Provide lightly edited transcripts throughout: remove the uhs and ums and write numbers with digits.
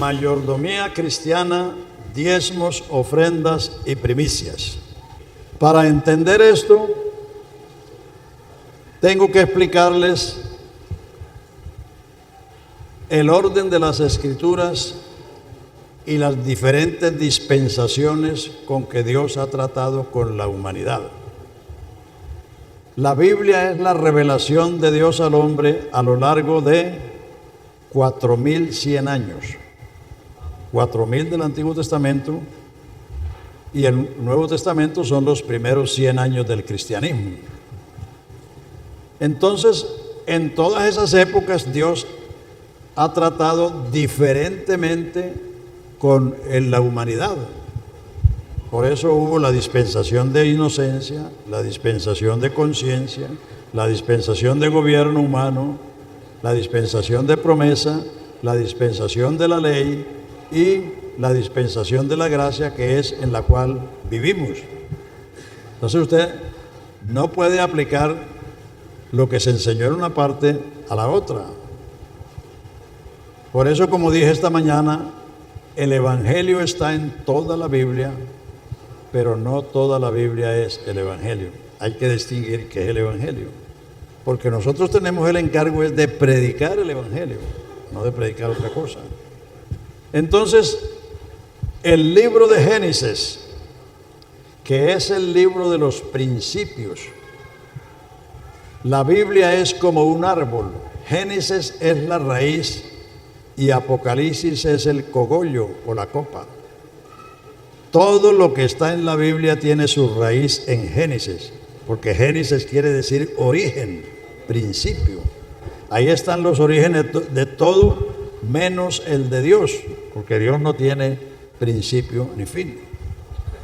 Mayordomía cristiana, diezmos, ofrendas y primicias. Para entender esto, tengo que explicarles el orden de las Escrituras y las diferentes dispensaciones con que Dios ha tratado con la humanidad. La Biblia es la revelación de Dios al hombre a lo largo de 4100 años. 4000 del Antiguo Testamento y el Nuevo Testamento son los primeros 100 años del cristianismo. Entonces, en todas esas épocas Dios ha tratado diferentemente con la humanidad. Por eso hubo la dispensación de inocencia, la dispensación de conciencia, la dispensación de gobierno humano, la dispensación de promesa, la dispensación de la ley y la dispensación de la gracia, que es en la cual vivimos. Entonces usted no puede aplicar lo que se enseñó en una parte a la otra. Por eso, como dije esta mañana, el Evangelio está en toda la Biblia, pero no toda la Biblia es el Evangelio. Hay que distinguir qué es el Evangelio, porque nosotros tenemos el encargo de predicar el Evangelio, no de predicar otra cosa. Entonces, el libro de Génesis, que es el libro de los principios, la Biblia es como un árbol. Génesis es la raíz y Apocalipsis es el cogollo o la copa. Todo lo que está en la Biblia tiene su raíz en Génesis, porque Génesis quiere decir origen, principio. Ahí están los orígenes de todo, menos el de Dios, porque Dios no tiene principio ni fin.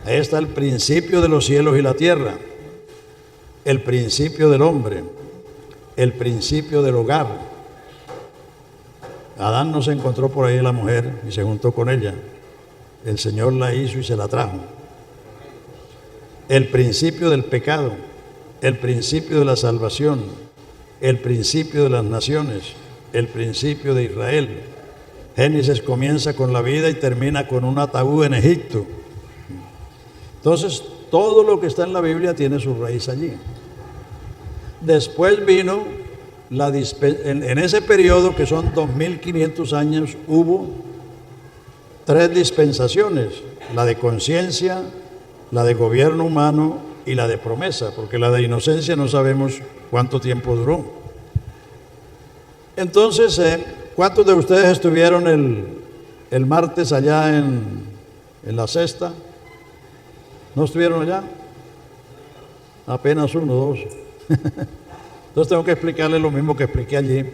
Ahí está el principio de los cielos y la tierra, el principio del hombre, el principio del hogar. Adán no se encontró por ahí la mujer y se juntó con ella. El Señor la hizo y se la trajo. El principio del pecado, el principio de la salvación, el principio de las naciones, el principio de Israel. Génesis comienza con la vida y termina con un ataúd en Egipto. Entonces, todo lo que está en la Biblia tiene su raíz allí. Después vino en ese periodo, que son 2500 años, hubo 3 dispensaciones: la de conciencia, la de gobierno humano y la de promesa, porque la de inocencia no sabemos cuánto tiempo duró. Entonces, ¿cuántos de ustedes estuvieron el martes allá en la cesta? ¿No estuvieron allá? Apenas 1 o 2. Entonces tengo que explicarles lo mismo que expliqué allí.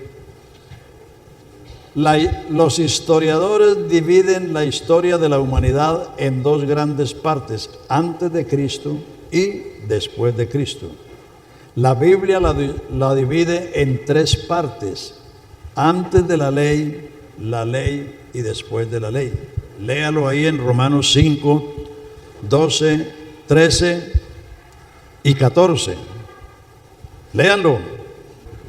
Los historiadores dividen la historia de la humanidad en 2 grandes partes: antes de Cristo y después de Cristo. La Biblia la divide en 3 partes: antes de la ley y después de la ley. Léalo ahí en Romanos 5, 12, 13 y 14. Léanlo.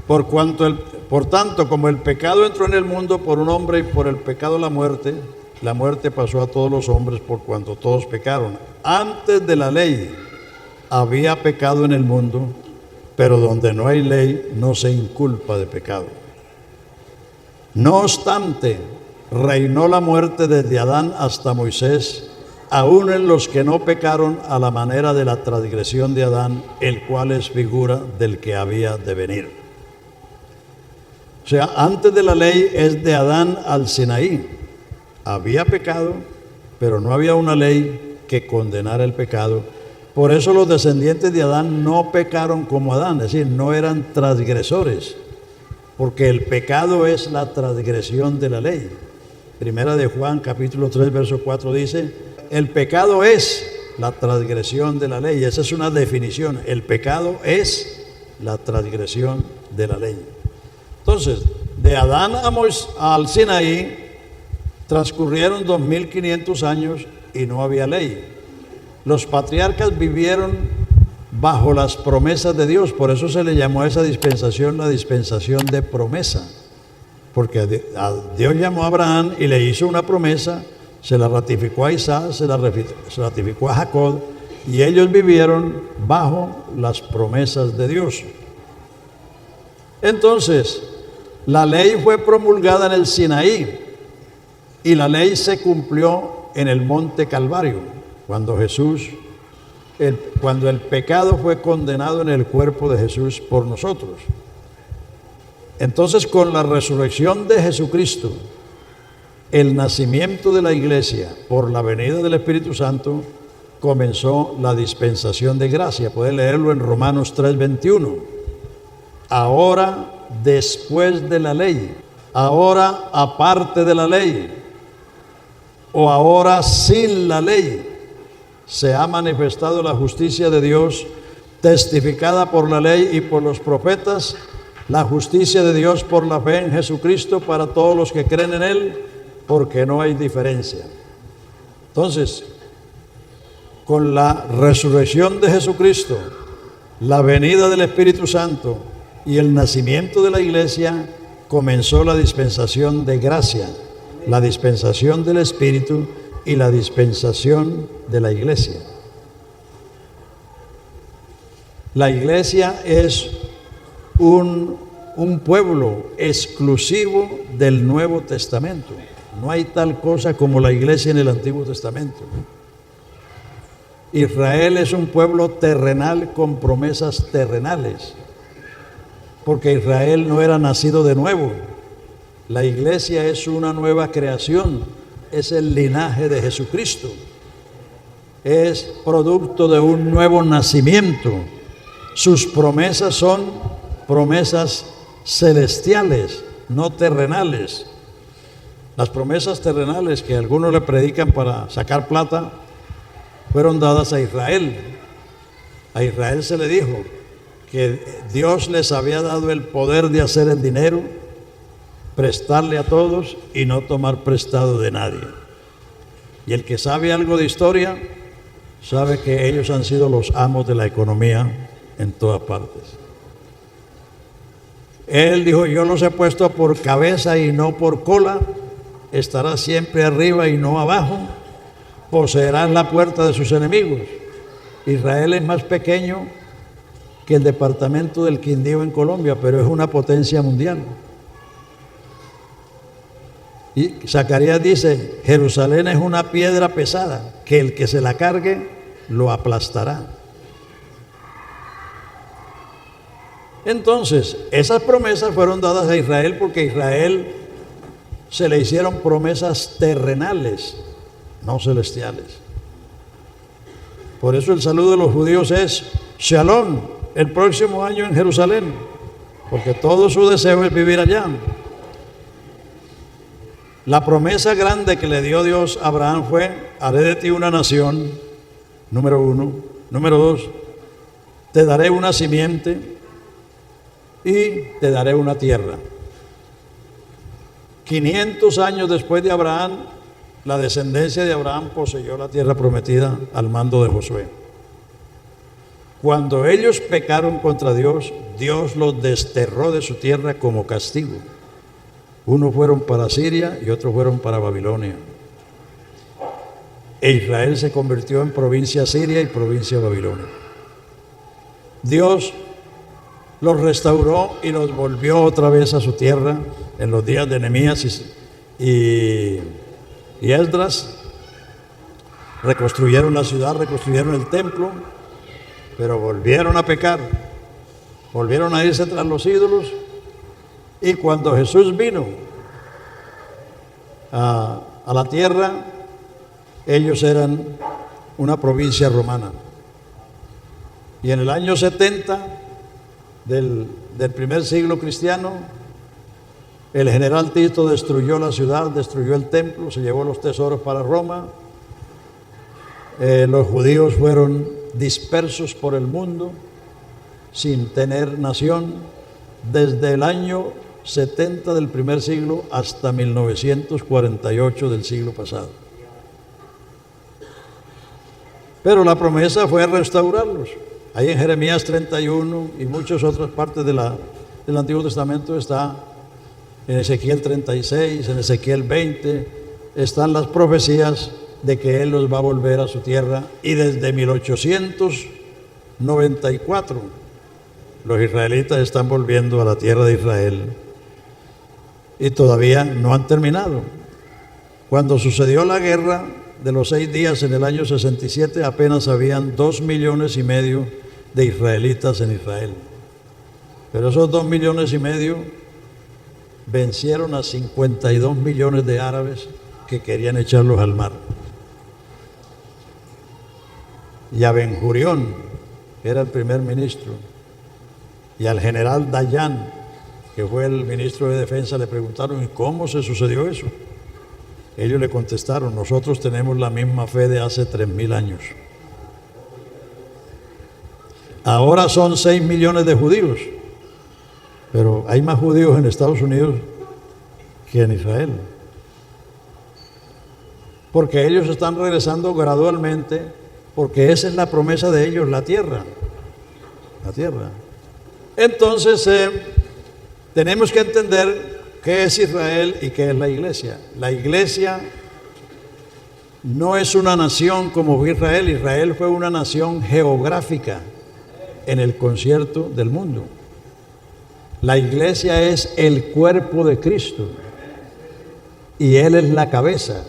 Por tanto, como el pecado entró en el mundo por un hombre y por el pecado la muerte pasó a todos los hombres por cuanto todos pecaron. Antes de la ley había pecado en el mundo, pero donde no hay ley no se inculpa de pecado. No obstante, reinó la muerte desde Adán hasta Moisés, aún en los que no pecaron a la manera de la transgresión de Adán, el cual es figura del que había de venir. O sea, antes de la ley es de Adán al Sinaí. Había pecado, pero no había una ley que condenara el pecado. Por eso los descendientes de Adán no pecaron como Adán, es decir, no eran transgresores, porque el pecado es la transgresión de la ley. Primera de Juan, capítulo 3, verso 4 dice: el pecado es la transgresión de la ley. Esa es una definición. El pecado es la transgresión de la ley. Entonces, de Adán al Sinaí transcurrieron 2500 años y no había ley. Los patriarcas vivieron bajo las promesas de Dios, por eso se le llamó a esa dispensación la dispensación de promesa. porque Dios llamó a Abraham y le hizo una promesa, se la ratificó a Isaac, se la ratificó a Jacob, y ellos vivieron bajo las promesas de Dios. Entonces, la ley fue promulgada en el Sinaí y la ley se cumplió en el monte Calvario, cuando cuando el pecado fue condenado en el cuerpo de Jesús por nosotros. Entonces, con la resurrección de Jesucristo, el nacimiento de la iglesia por la venida del Espíritu Santo, comenzó la dispensación de gracia. Puede leerlo en Romanos 3:21. Ahora después de la ley, ahora aparte de la ley, o ahora sin la ley, se ha manifestado la justicia de Dios, testificada por la ley y por los profetas, la justicia de Dios por la fe en Jesucristo para todos los que creen en Él, porque no hay diferencia. Entonces, con la resurrección de Jesucristo, la venida del Espíritu Santo y el nacimiento de la iglesia, comenzó la dispensación de gracia, la dispensación del Espíritu y la dispensación de la iglesia. La iglesia es un pueblo exclusivo del Nuevo Testamento. No hay tal cosa como la iglesia en el Antiguo Testamento. Israel es un pueblo terrenal con promesas terrenales, porque Israel no era nacido de nuevo. La iglesia es una nueva creación, es el linaje de Jesucristo, es producto de un nuevo nacimiento. Sus promesas son promesas celestiales, no terrenales. Las promesas terrenales que algunos le predican para sacar plata fueron dadas a Israel. A Israel se le dijo que Dios les había dado el poder de hacer el dinero, prestarle a todos y no tomar prestado de nadie. Y el que sabe algo de historia sabe que ellos han sido los amos de la economía en todas partes. Él dijo: yo los he puesto por cabeza y no por cola, estará siempre arriba y no abajo, poseerán la puerta de sus enemigos. Israel es más pequeño que el departamento del Quindío en Colombia, pero es una potencia mundial. Y Zacarías dice: Jerusalén es una piedra pesada, que el que se la cargue lo aplastará. Entonces, esas promesas fueron dadas a Israel porque a Israel se le hicieron promesas terrenales, no celestiales. Por eso el saludo de los judíos es Shalom, el próximo año en Jerusalén, porque todo su deseo es vivir allá. La promesa grande que le dio Dios a Abraham fue: haré de ti una nación, número uno. Número dos, te daré una simiente y te daré una tierra. 500 años después de Abraham, la descendencia de Abraham poseyó la tierra prometida al mando de Josué. Cuando ellos pecaron contra Dios, Dios los desterró de su tierra como castigo. Unos fueron para Siria y otros fueron para Babilonia. E Israel se convirtió en provincia siria y provincia Babilonia. Dios los restauró y los volvió otra vez a su tierra en los días de Nehemías y Esdras. Reconstruyeron la ciudad, reconstruyeron el templo, pero volvieron a pecar, volvieron a irse tras los ídolos. Y cuando Jesús vino a la tierra, ellos eran una provincia romana. Y en el año 70 del primer siglo cristiano, el general Tito destruyó la ciudad, destruyó el templo, se llevó los tesoros para Roma. Los judíos fueron dispersos por el mundo sin tener nación desde el año 70 del primer siglo hasta 1948 del siglo pasado. Pero la promesa fue restaurarlos. Ahí en Jeremías 31 y muchas otras partes del Antiguo Testamento está En Ezequiel 36, en Ezequiel 20, están las profecías de que Él los va a volver a su tierra. Y desde 1894, los israelitas están volviendo a la tierra de Israel. Y todavía no han terminado. Cuando sucedió la guerra de los 6 días en el año 67, apenas habían 2,5 millones de israelitas en Israel. Pero esos 2,5 millones vencieron a 52 millones de árabes que querían echarlos al mar. Y a Ben Gurión, que era el primer ministro, y al general Dayan, que fue el ministro de Defensa, le preguntaron: ¿y cómo se sucedió eso? Ellos le contestaron: nosotros tenemos la misma fe de hace 3,000 años. Ahora son 6 millones de judíos, pero hay más judíos en Estados Unidos que en Israel, porque ellos están regresando gradualmente, porque esa es la promesa de ellos, la tierra. Entonces tenemos que entender qué es Israel y qué es la iglesia. La iglesia no es una nación como fue Israel. Israel fue una nación geográfica en el concierto del mundo. La iglesia es el cuerpo de Cristo y Él es la cabeza.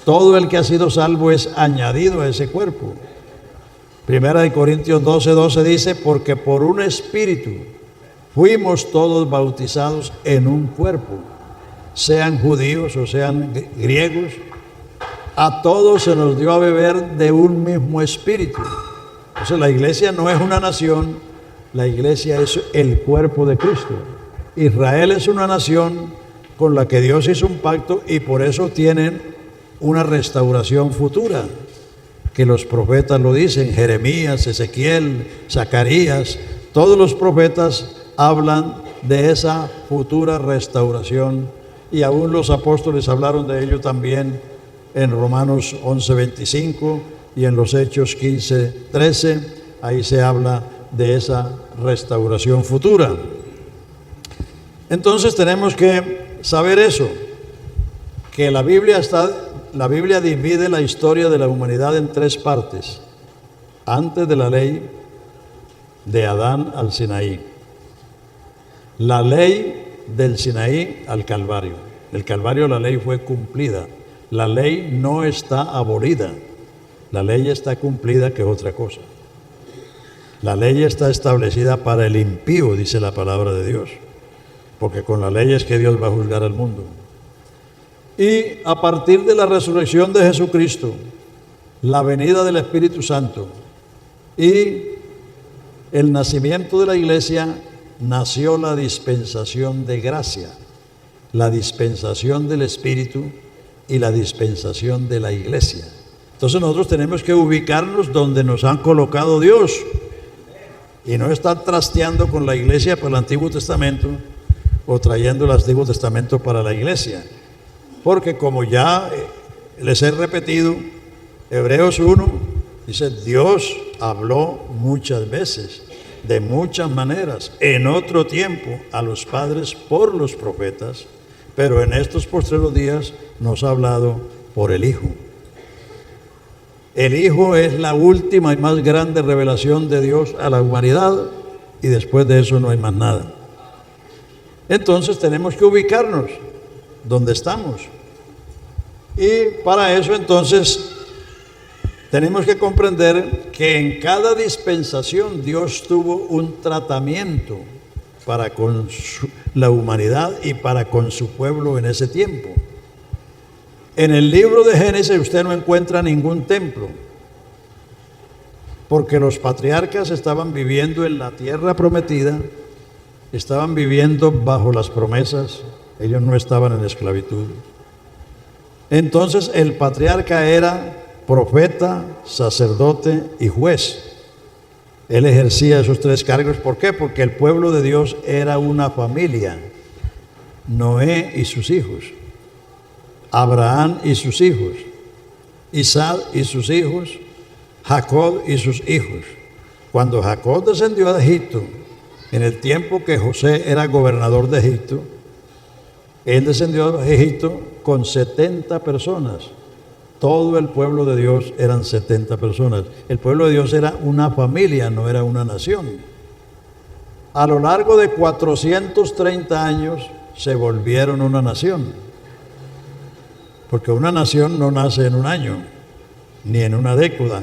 Todo el que ha sido salvo es añadido a ese cuerpo. Primera de Corintios 12:12 dice: porque por un espíritu fuimos todos bautizados en un cuerpo, sean judíos o sean griegos, a todos se nos dio a beber de un mismo espíritu. Entonces la iglesia no es una nación, la iglesia es el cuerpo de Cristo. Israel es una nación con la que Dios hizo un pacto y por eso tienen una restauración futura, que los profetas lo dicen. Jeremías, Ezequiel, Zacarías, todos los profetas hablan de esa futura restauración, y aún los apóstoles hablaron de ello también en Romanos 11:25 y en los Hechos 15:13. Ahí se habla de esa restauración futura. Entonces tenemos que saber eso, que la Biblia divide la historia de la humanidad en 3 partes: antes de la ley, de Adán al Sinaí, la ley del Sinaí al Calvario. El Calvario, la ley fue cumplida. La ley no está abolida, la ley está cumplida, que es otra cosa. La ley está establecida para el impío, dice la palabra de Dios, porque con la ley es que Dios va a juzgar al mundo. Y a partir de la resurrección de Jesucristo, la venida del Espíritu Santo y el nacimiento de la iglesia, nació la dispensación de gracia, la dispensación del Espíritu y la dispensación de la iglesia. Entonces nosotros tenemos que ubicarnos donde nos han colocado Dios y no estar trasteando con la iglesia para el Antiguo Testamento o trayendo el Antiguo Testamento para la iglesia. Porque como ya les he repetido, Hebreos 1 dice: Dios habló muchas veces, de muchas maneras, en otro tiempo a los padres por los profetas, pero en estos postreros días nos ha hablado por el Hijo. El Hijo es la última y más grande revelación de Dios a la humanidad, y después de eso no hay más nada. Entonces tenemos que ubicarnos donde estamos, y para eso entonces tenemos que comprender que en cada dispensación Dios tuvo un tratamiento para con la humanidad y para con su pueblo en ese tiempo. En el libro de Génesis usted no encuentra ningún templo, porque los patriarcas estaban viviendo en la tierra prometida, estaban viviendo bajo las promesas, ellos no estaban en esclavitud. Entonces el patriarca era profeta, sacerdote y juez. Él ejercía esos 3 cargos. ¿Por qué? Porque el pueblo de Dios era una familia: Noé y sus hijos, Abraham y sus hijos, Isaac y sus hijos, Jacob y sus hijos. Cuando Jacob descendió de Egipto, en el tiempo que José era gobernador de Egipto, Él descendió a Egipto con 70 personas. Todo el pueblo de Dios eran 70 personas. El pueblo de Dios era una familia, no era una nación. A lo largo de 430 años se volvieron una nación. Porque una nación no nace en un año, ni en una década.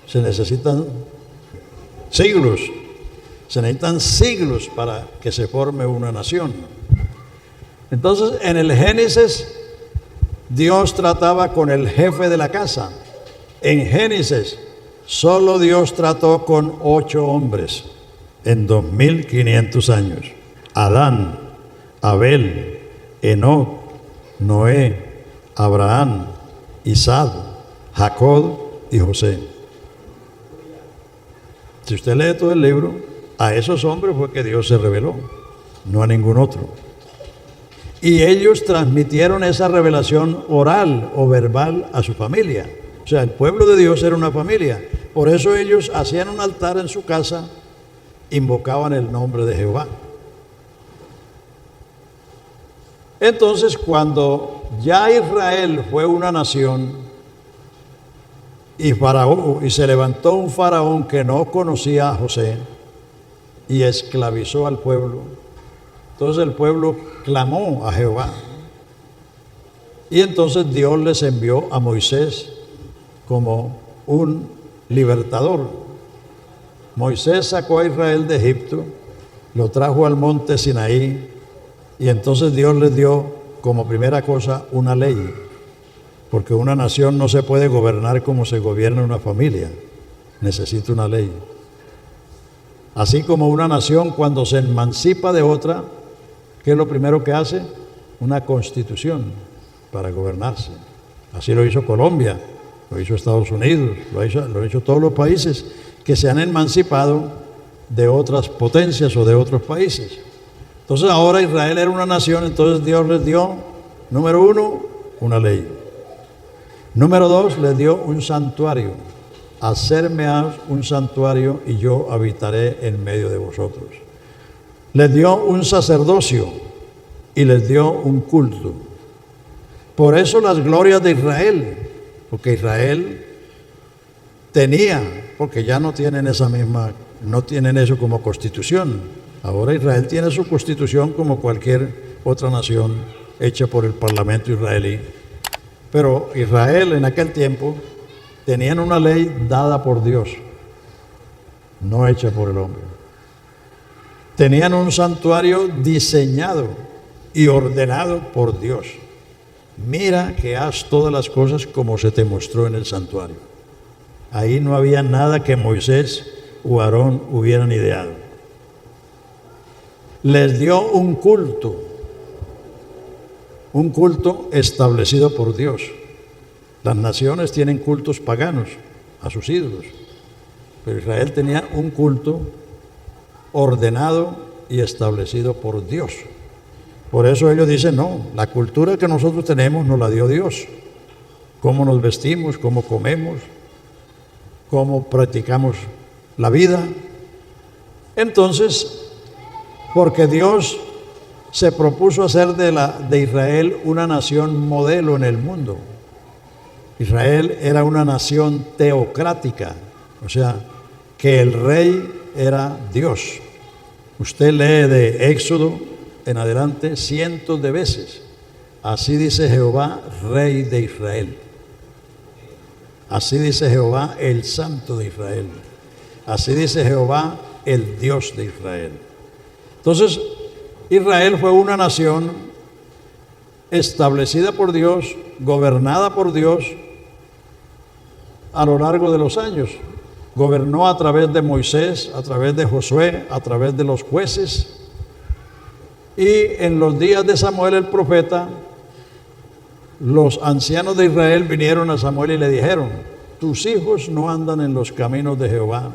Se necesitan siglos. Se necesitan siglos para que se forme una nación. Entonces, en el Génesis, Dios trataba con el jefe de la casa. En Génesis, solo Dios trató con 8 hombres en 2500 años. Adán, Abel, Enoc, Noé, Abraham, Isaac, Jacob y José. Si usted lee todo el libro, a esos hombres fue que Dios se reveló, no a ningún otro. Y ellos transmitieron esa revelación oral o verbal a su familia. O sea, el pueblo de Dios era una familia. Por eso ellos hacían un altar en su casa, invocaban el nombre de Jehová. Entonces, cuando ya Israel fue una nación y se levantó un faraón que no conocía a José y esclavizó al pueblo, entonces el pueblo clamó a Jehová. Y entonces Dios les envió a Moisés como un libertador. Moisés sacó a Israel de Egipto, lo trajo al monte Sinaí, y entonces Dios les dio como primera cosa una ley, porque una nación no se puede gobernar como se gobierna una familia, necesita una ley. Así como una nación cuando se emancipa de otra, ¿qué es lo primero que hace? Una constitución para gobernarse. Así lo hizo Colombia, lo hizo Estados Unidos, lo han hecho todos los países que se han emancipado de otras potencias o de otros países. Entonces ahora Israel era una nación, entonces Dios les dio, número 1, una ley. Número 2, les dio un santuario. Hacerme un santuario y yo habitaré en medio de vosotros. Les dio un sacerdocio y les dio un culto. Por eso las glorias de Israel, porque Israel tenía, porque ya no tienen no tienen eso como constitución. Ahora Israel tiene su constitución como cualquier otra nación hecha por el parlamento israelí. Pero Israel en aquel tiempo tenían una ley dada por Dios, no hecha por el hombre. Tenían un santuario diseñado y ordenado por Dios. Mira que haz todas las cosas como se te mostró en el santuario. Ahí no había nada que Moisés o Aarón hubieran ideado. Les dio un culto establecido por Dios. Las naciones tienen cultos paganos a sus ídolos, pero Israel tenía un culto ordenado y establecido por Dios. Por eso ellos dicen, no, la cultura que nosotros tenemos nos la dio Dios. Cómo nos vestimos, cómo comemos, cómo practicamos la vida. Entonces, porque Dios se propuso hacer de Israel una nación modelo en el mundo. Israel era una nación teocrática, o sea, que el rey era Dios. Usted lee de Éxodo en adelante cientos de veces. Así dice Jehová, Rey de Israel. Así dice Jehová, el Santo de Israel. Así dice Jehová, el Dios de Israel. Entonces, Israel fue una nación establecida por Dios, gobernada por Dios a lo largo de los años. Gobernó a través de Moisés, a través de Josué, a través de los jueces. Y en los días de Samuel el profeta, los ancianos de Israel vinieron a Samuel y le dijeron: tus hijos no andan en los caminos de Jehová,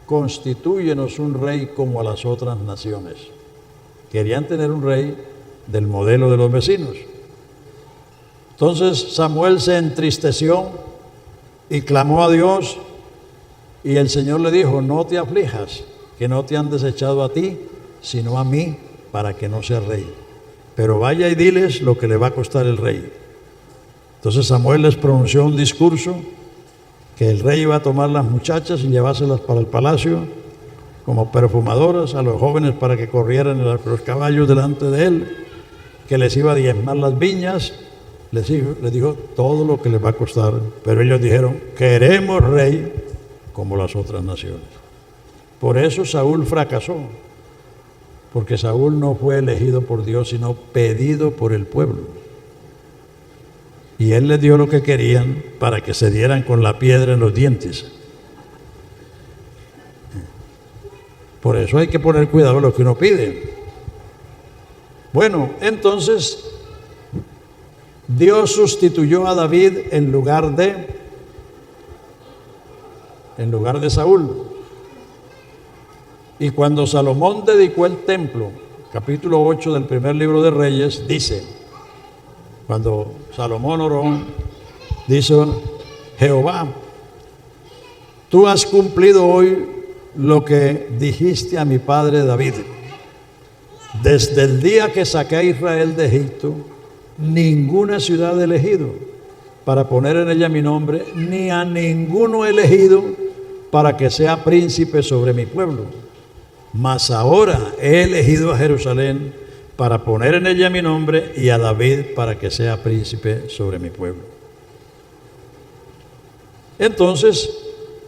constitúyenos un rey como a las otras naciones. Querían tener un rey del modelo de los vecinos. Entonces Samuel se entristeció y clamó a Dios, y el Señor le dijo: no te aflijas, que no te han desechado a ti, sino a mí, para que no seas rey. pero vaya y diles lo que le va a costar el rey. Entonces Samuel les pronunció un discurso que el rey iba a tomar las muchachas y llevárselas para el palacio como perfumadoras, a los jóvenes para que corrieran los caballos delante de él, que les iba a diezmar las viñas. Les dijo todo lo que les va a costar, pero ellos dijeron: queremos rey como las otras naciones. Por eso Saúl fracasó, porque Saúl no fue elegido por Dios, sino pedido por el pueblo. Y él les dio lo que querían para que se dieran con la piedra en los dientes. Por eso hay que poner cuidado en lo que uno pide. Bueno, entonces Dios sustituyó a David en lugar de Saúl. Y cuando Salomón dedicó el templo, capítulo 8 del primer libro de Reyes, dice, cuando Salomón oró, dice: Jehová, tú has cumplido hoy lo que dijiste a mi padre David. Desde el día que saqué a Israel de Egipto, ninguna ciudad he elegido para poner en ella mi nombre, ni a ninguno he elegido para que sea príncipe sobre mi pueblo. Mas ahora he elegido a Jerusalén para poner en ella mi nombre, y a David para que sea príncipe sobre mi pueblo. Entonces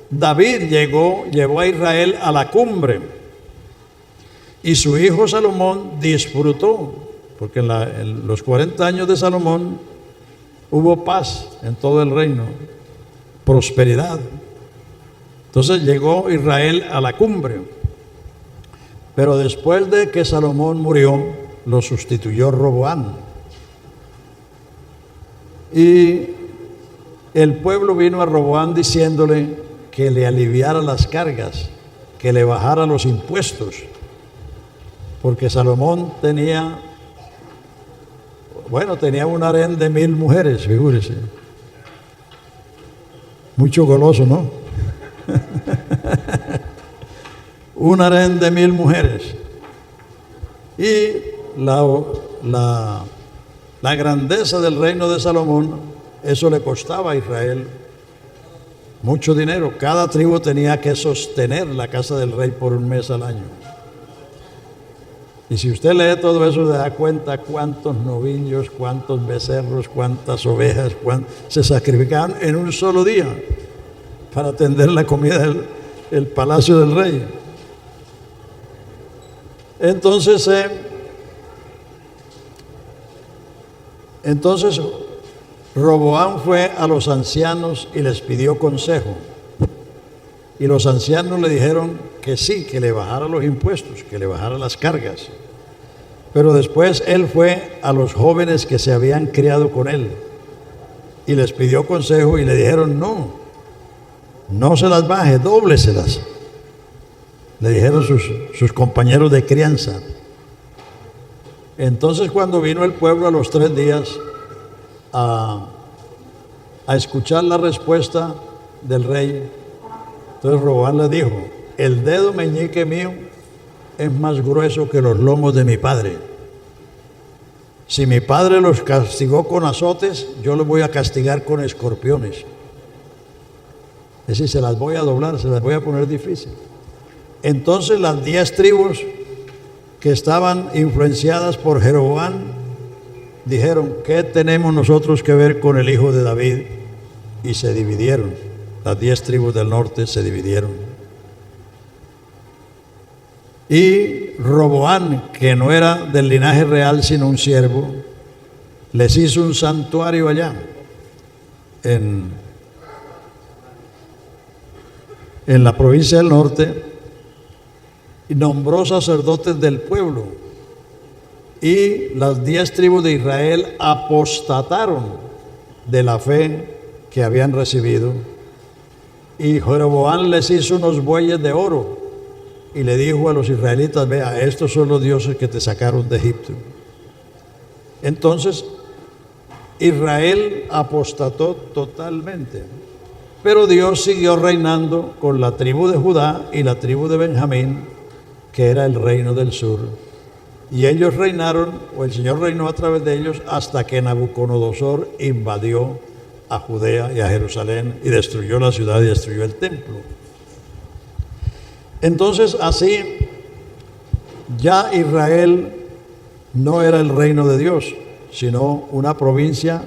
David llevó a Israel a la cumbre, y su hijo Salomón disfrutó, porque en los 40 años de Salomón hubo paz en todo el reino, prosperidad. Entonces llegó Israel a la cumbre, pero después de que Salomón murió, lo sustituyó Roboam. Y el pueblo vino a Roboam diciéndole que le aliviara las cargas, que le bajara los impuestos, porque Salomón tenía un harén de 1000 mujeres, figúrese. Mucho goloso, ¿no? Un harén de 1000 mujeres. Y la grandeza del reino de Salomón, eso le costaba a Israel mucho dinero. Cada tribu tenía que sostener la casa del rey por un mes al año. Y si usted lee todo eso, se da cuenta cuántos novillos, cuántos becerros, cuántas ovejas, se sacrificaban en un solo día para atender la comida del palacio del rey. Entonces Roboam fue a los ancianos y les pidió consejo. Y los ancianos le dijeron que sí, que le bajara los impuestos, que le bajara las cargas. Pero después él fue a los jóvenes que se habían criado con él y les pidió consejo, y le dijeron: no se las baje, dóbleselas. Le dijeron sus compañeros de crianza. Entonces, cuando vino el pueblo a los 3 días a escuchar la respuesta del rey, entonces Roboam le dijo: el dedo meñique mío es más grueso que los lomos de mi padre. Si mi padre los castigó con azotes, yo los voy a castigar con escorpiones. Es decir, se las voy a doblar, se las voy a poner difícil. Entonces las 10 tribus que estaban influenciadas por Jeroboam dijeron: ¿qué tenemos nosotros que ver con el hijo de David? Y se dividieron. Las 10 tribus del norte se dividieron. Y Roboam, que no era del linaje real sino un siervo, les hizo un santuario allá en la provincia del norte, y nombró sacerdotes del pueblo. Y las 10 tribus de Israel apostataron de la fe que habían recibido. Y Jeroboam les hizo unos bueyes de oro y le dijo a los israelitas: vea, estos son los dioses que te sacaron de Egipto. Entonces Israel apostató totalmente, pero Dios siguió reinando con la tribu de Judá y la tribu de Benjamín, que era el reino del sur. Y ellos reinaron, o el Señor reinó a través de ellos, hasta que Nabucodonosor invadió a Judea y a Jerusalén y destruyó la ciudad y destruyó el templo. Entonces así ya Israel no era el reino de Dios, sino una provincia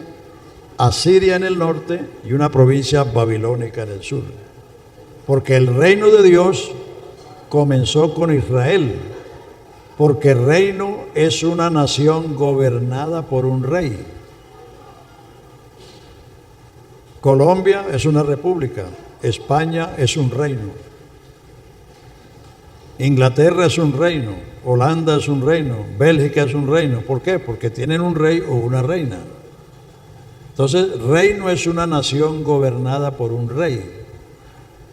asiria en el norte y una provincia babilónica en el sur. Porque el reino de Dios comenzó con Israel, porque el reino es una nación gobernada por un rey. Colombia es una república, España es un reino, Inglaterra es un reino, Holanda es un reino, Bélgica es un reino. ¿Por qué? Porque tienen un rey o una reina. Entonces, reino es una nación gobernada por un rey.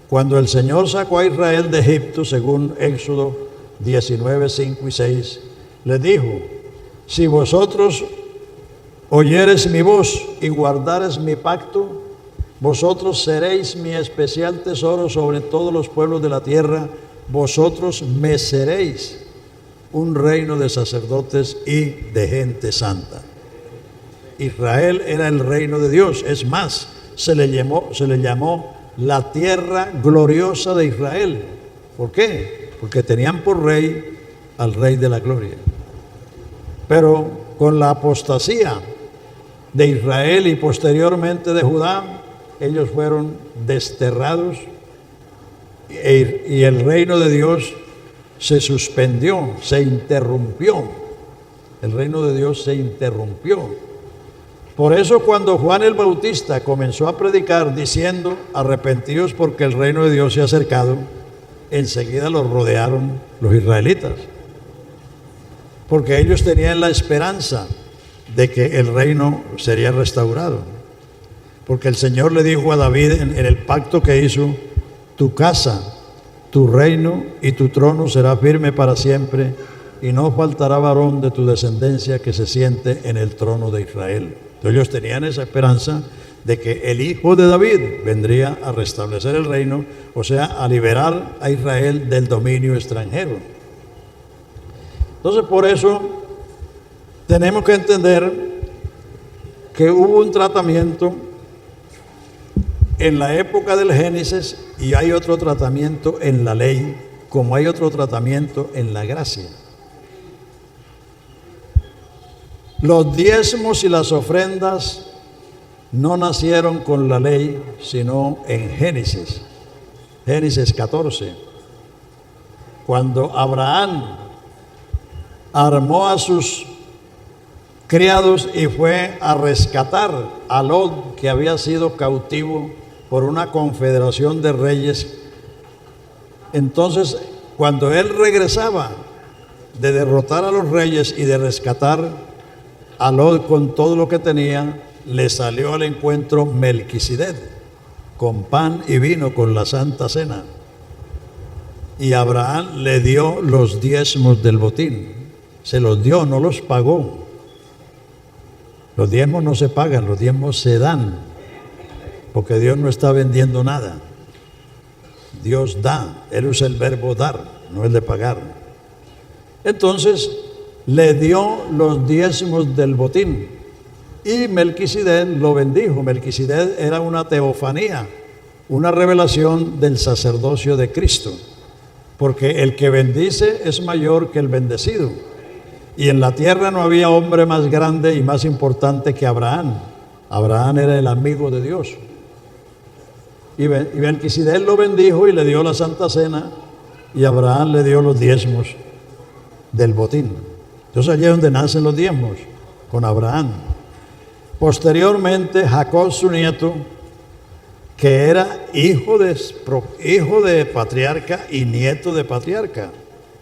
Cuando el Señor sacó a Israel de Egipto, según Éxodo 19, 5 y 6, les dijo: si vosotros oyereis mi voz y guardareis mi pacto, vosotros seréis mi especial tesoro sobre todos los pueblos de la tierra, vosotros me seréis un reino de sacerdotes y de gente santa. Israel era el reino de Dios. Es más, se le llamó la tierra gloriosa de Israel. ¿Por qué? Porque tenían por rey al Rey de la Gloria. Pero con la apostasía de Israel y posteriormente de Judá, ellos fueron desterrados y el reino de Dios se suspendió, se interrumpió. El reino de Dios se interrumpió. Por eso cuando Juan el Bautista comenzó a predicar diciendo: arrepentidos porque el reino de Dios se ha acercado, enseguida los rodearon los israelitas, porque ellos tenían la esperanza de que el reino sería restaurado. Porque el Señor le dijo a David en el pacto que hizo: tu casa, tu reino y tu trono será firme para siempre, y no faltará varón de tu descendencia que se siente en el trono de Israel. Entonces ellos tenían esa esperanza de que el hijo de David vendría a restablecer el reino, o sea, a liberar a Israel del dominio extranjero. Entonces, por eso tenemos que entender que hubo un tratamiento en la época del Génesis y hay otro tratamiento en la ley, como hay otro tratamiento en la gracia. Los diezmos y las ofrendas no nacieron con la ley, sino en Génesis 14, cuando Abraham armó a sus criados y fue a rescatar a Lot, que había sido cautivo por una confederación de reyes. Entonces, cuando él regresaba de derrotar a los reyes y de rescatar a Lot con todo lo que tenía, le salió al encuentro Melquisedec con pan y vino, con la Santa Cena, y Abraham le dio los diezmos del botín. Se los dio, no los pagó. Los diezmos no se pagan, los diezmos se dan, porque Dios no está vendiendo nada. Dios da, Él usa el verbo dar, no el de pagar. Entonces le dio los diezmos del botín y Melquisedec lo bendijo. Melquisedec era una teofanía, una revelación del sacerdocio de Cristo, porque el que bendice es mayor que el bendecido. Y en la tierra no había hombre más grande y más importante que Abraham. Abraham era el amigo de Dios. Y Melquisedec lo bendijo y le dio la Santa Cena, y Abraham le dio los diezmos del botín. Entonces allí es donde nacen los diezmos, con Abraham. Posteriormente Jacob, su nieto, que era hijo de patriarca y nieto de patriarca,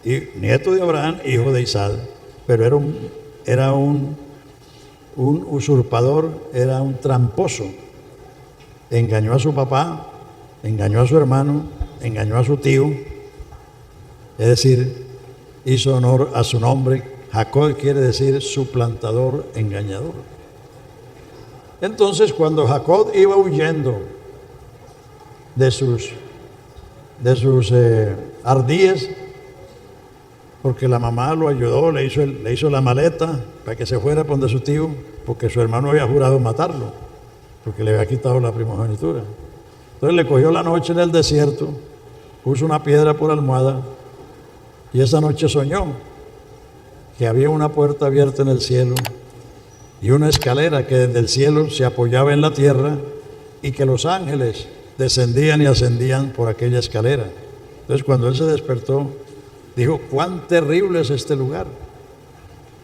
y nieto de Abraham, hijo de Isaac, pero era un usurpador, era un tramposo. Engañó a su papá, engañó a su hermano, engañó a su tío, es decir, hizo honor a su nombre. Jacob quiere decir suplantador, engañador. Entonces, cuando Jacob iba huyendo de sus ardíes, porque la mamá lo ayudó, le hizo la maleta para que se fuera por donde su tío, porque su hermano había jurado matarlo, porque le había quitado la primogenitura. Entonces le cogió la noche en el desierto, puso una piedra por almohada, y esa noche soñó que había una puerta abierta en el cielo y una escalera que desde el cielo se apoyaba en la tierra, y que los ángeles descendían y ascendían por aquella escalera. Entonces cuando él se despertó, dijo: cuán terrible es este lugar.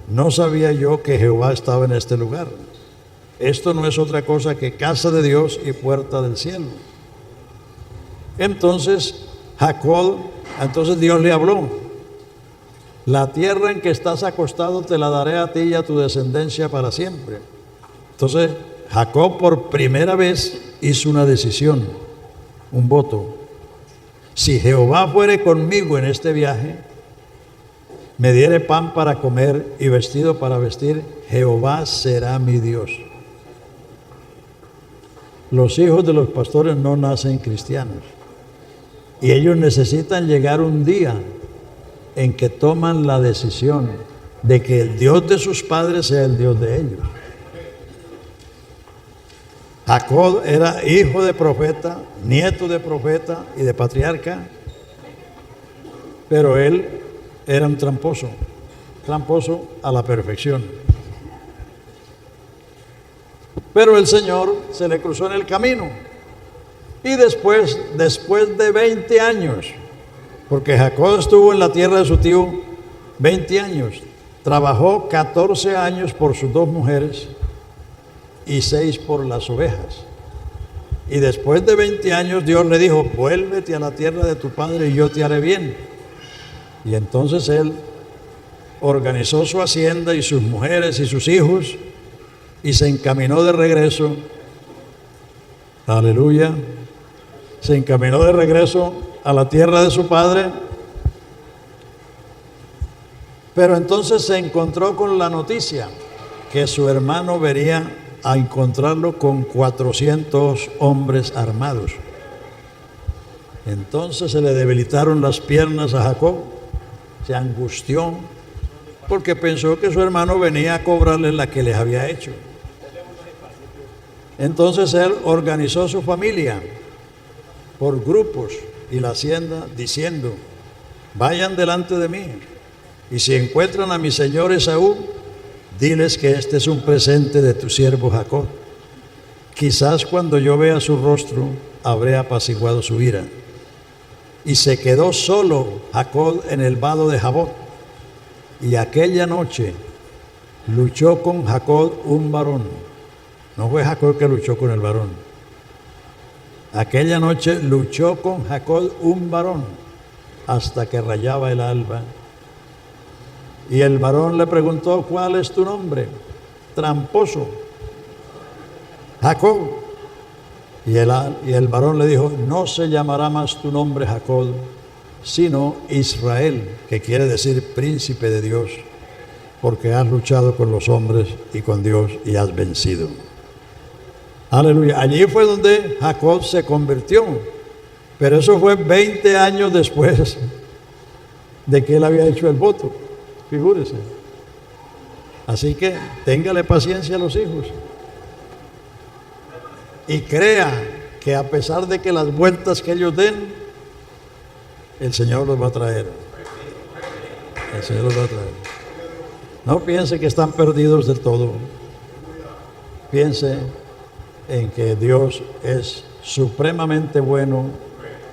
No sabía yo que Jehová estaba en este lugar. Esto no es otra cosa que casa de Dios y puerta del cielo. Entonces Dios le habló: la tierra en que estás acostado te la daré a ti y a tu descendencia para siempre. Entonces Jacob por primera vez hizo una decisión, un voto. Si Jehová fuere conmigo en este viaje, me diere pan para comer y vestido para vestir, Jehová será mi Dios. Los hijos de los pastores no nacen cristianos, y ellos necesitan llegar un día en que toman la decisión de que el Dios de sus padres sea el Dios de ellos. Jacob era hijo de profeta, nieto de profeta y de patriarca, pero él era un tramposo a la perfección. Pero el Señor se le cruzó en el camino, y después de 20 años, porque Jacob estuvo en la tierra de su tío 20 años, trabajó 14 años por sus 2 mujeres y 6 por las ovejas. Y después de 20 años Dios le dijo: vuélvete a la tierra de tu padre y yo te haré bien. Y entonces él organizó su hacienda y sus mujeres y sus hijos, y se encaminó de regreso. Aleluya. Se encaminó de regreso a la tierra de su padre. Pero entonces se encontró con la noticia que su hermano vería a encontrarlo con 400 hombres armados. Entonces se le debilitaron las piernas a Jacob, se angustió, porque pensó que su hermano venía a cobrarle la que les había hecho. Entonces él organizó su familia por grupos y la hacienda, diciendo: vayan delante de mí, y si encuentran a mi señor Esaú, diles que este es un presente de tu siervo Jacob. Quizás cuando yo vea su rostro, habré apaciguado su ira. Y se quedó solo Jacob en el vado de Jabot. Y aquella noche luchó con Jacob un varón. No fue Jacob que luchó con el varón. Aquella noche luchó con Jacob un varón hasta que rayaba el alba. Y el varón le preguntó: ¿cuál es tu nombre? Tramposo. Jacob. Y el varón le dijo: no se llamará más tu nombre Jacob, sino Israel, que quiere decir príncipe de Dios, porque has luchado con los hombres y con Dios y has vencido. Aleluya. Allí fue donde Jacob se convirtió, pero eso fue 20 años después de que él había hecho el voto. Figúrese. Así que téngale paciencia a los hijos y crea que a pesar de que las vueltas que ellos den, el Señor los va a traer. El Señor los va a traer. No piense que están perdidos del todo. Piense en que Dios es supremamente bueno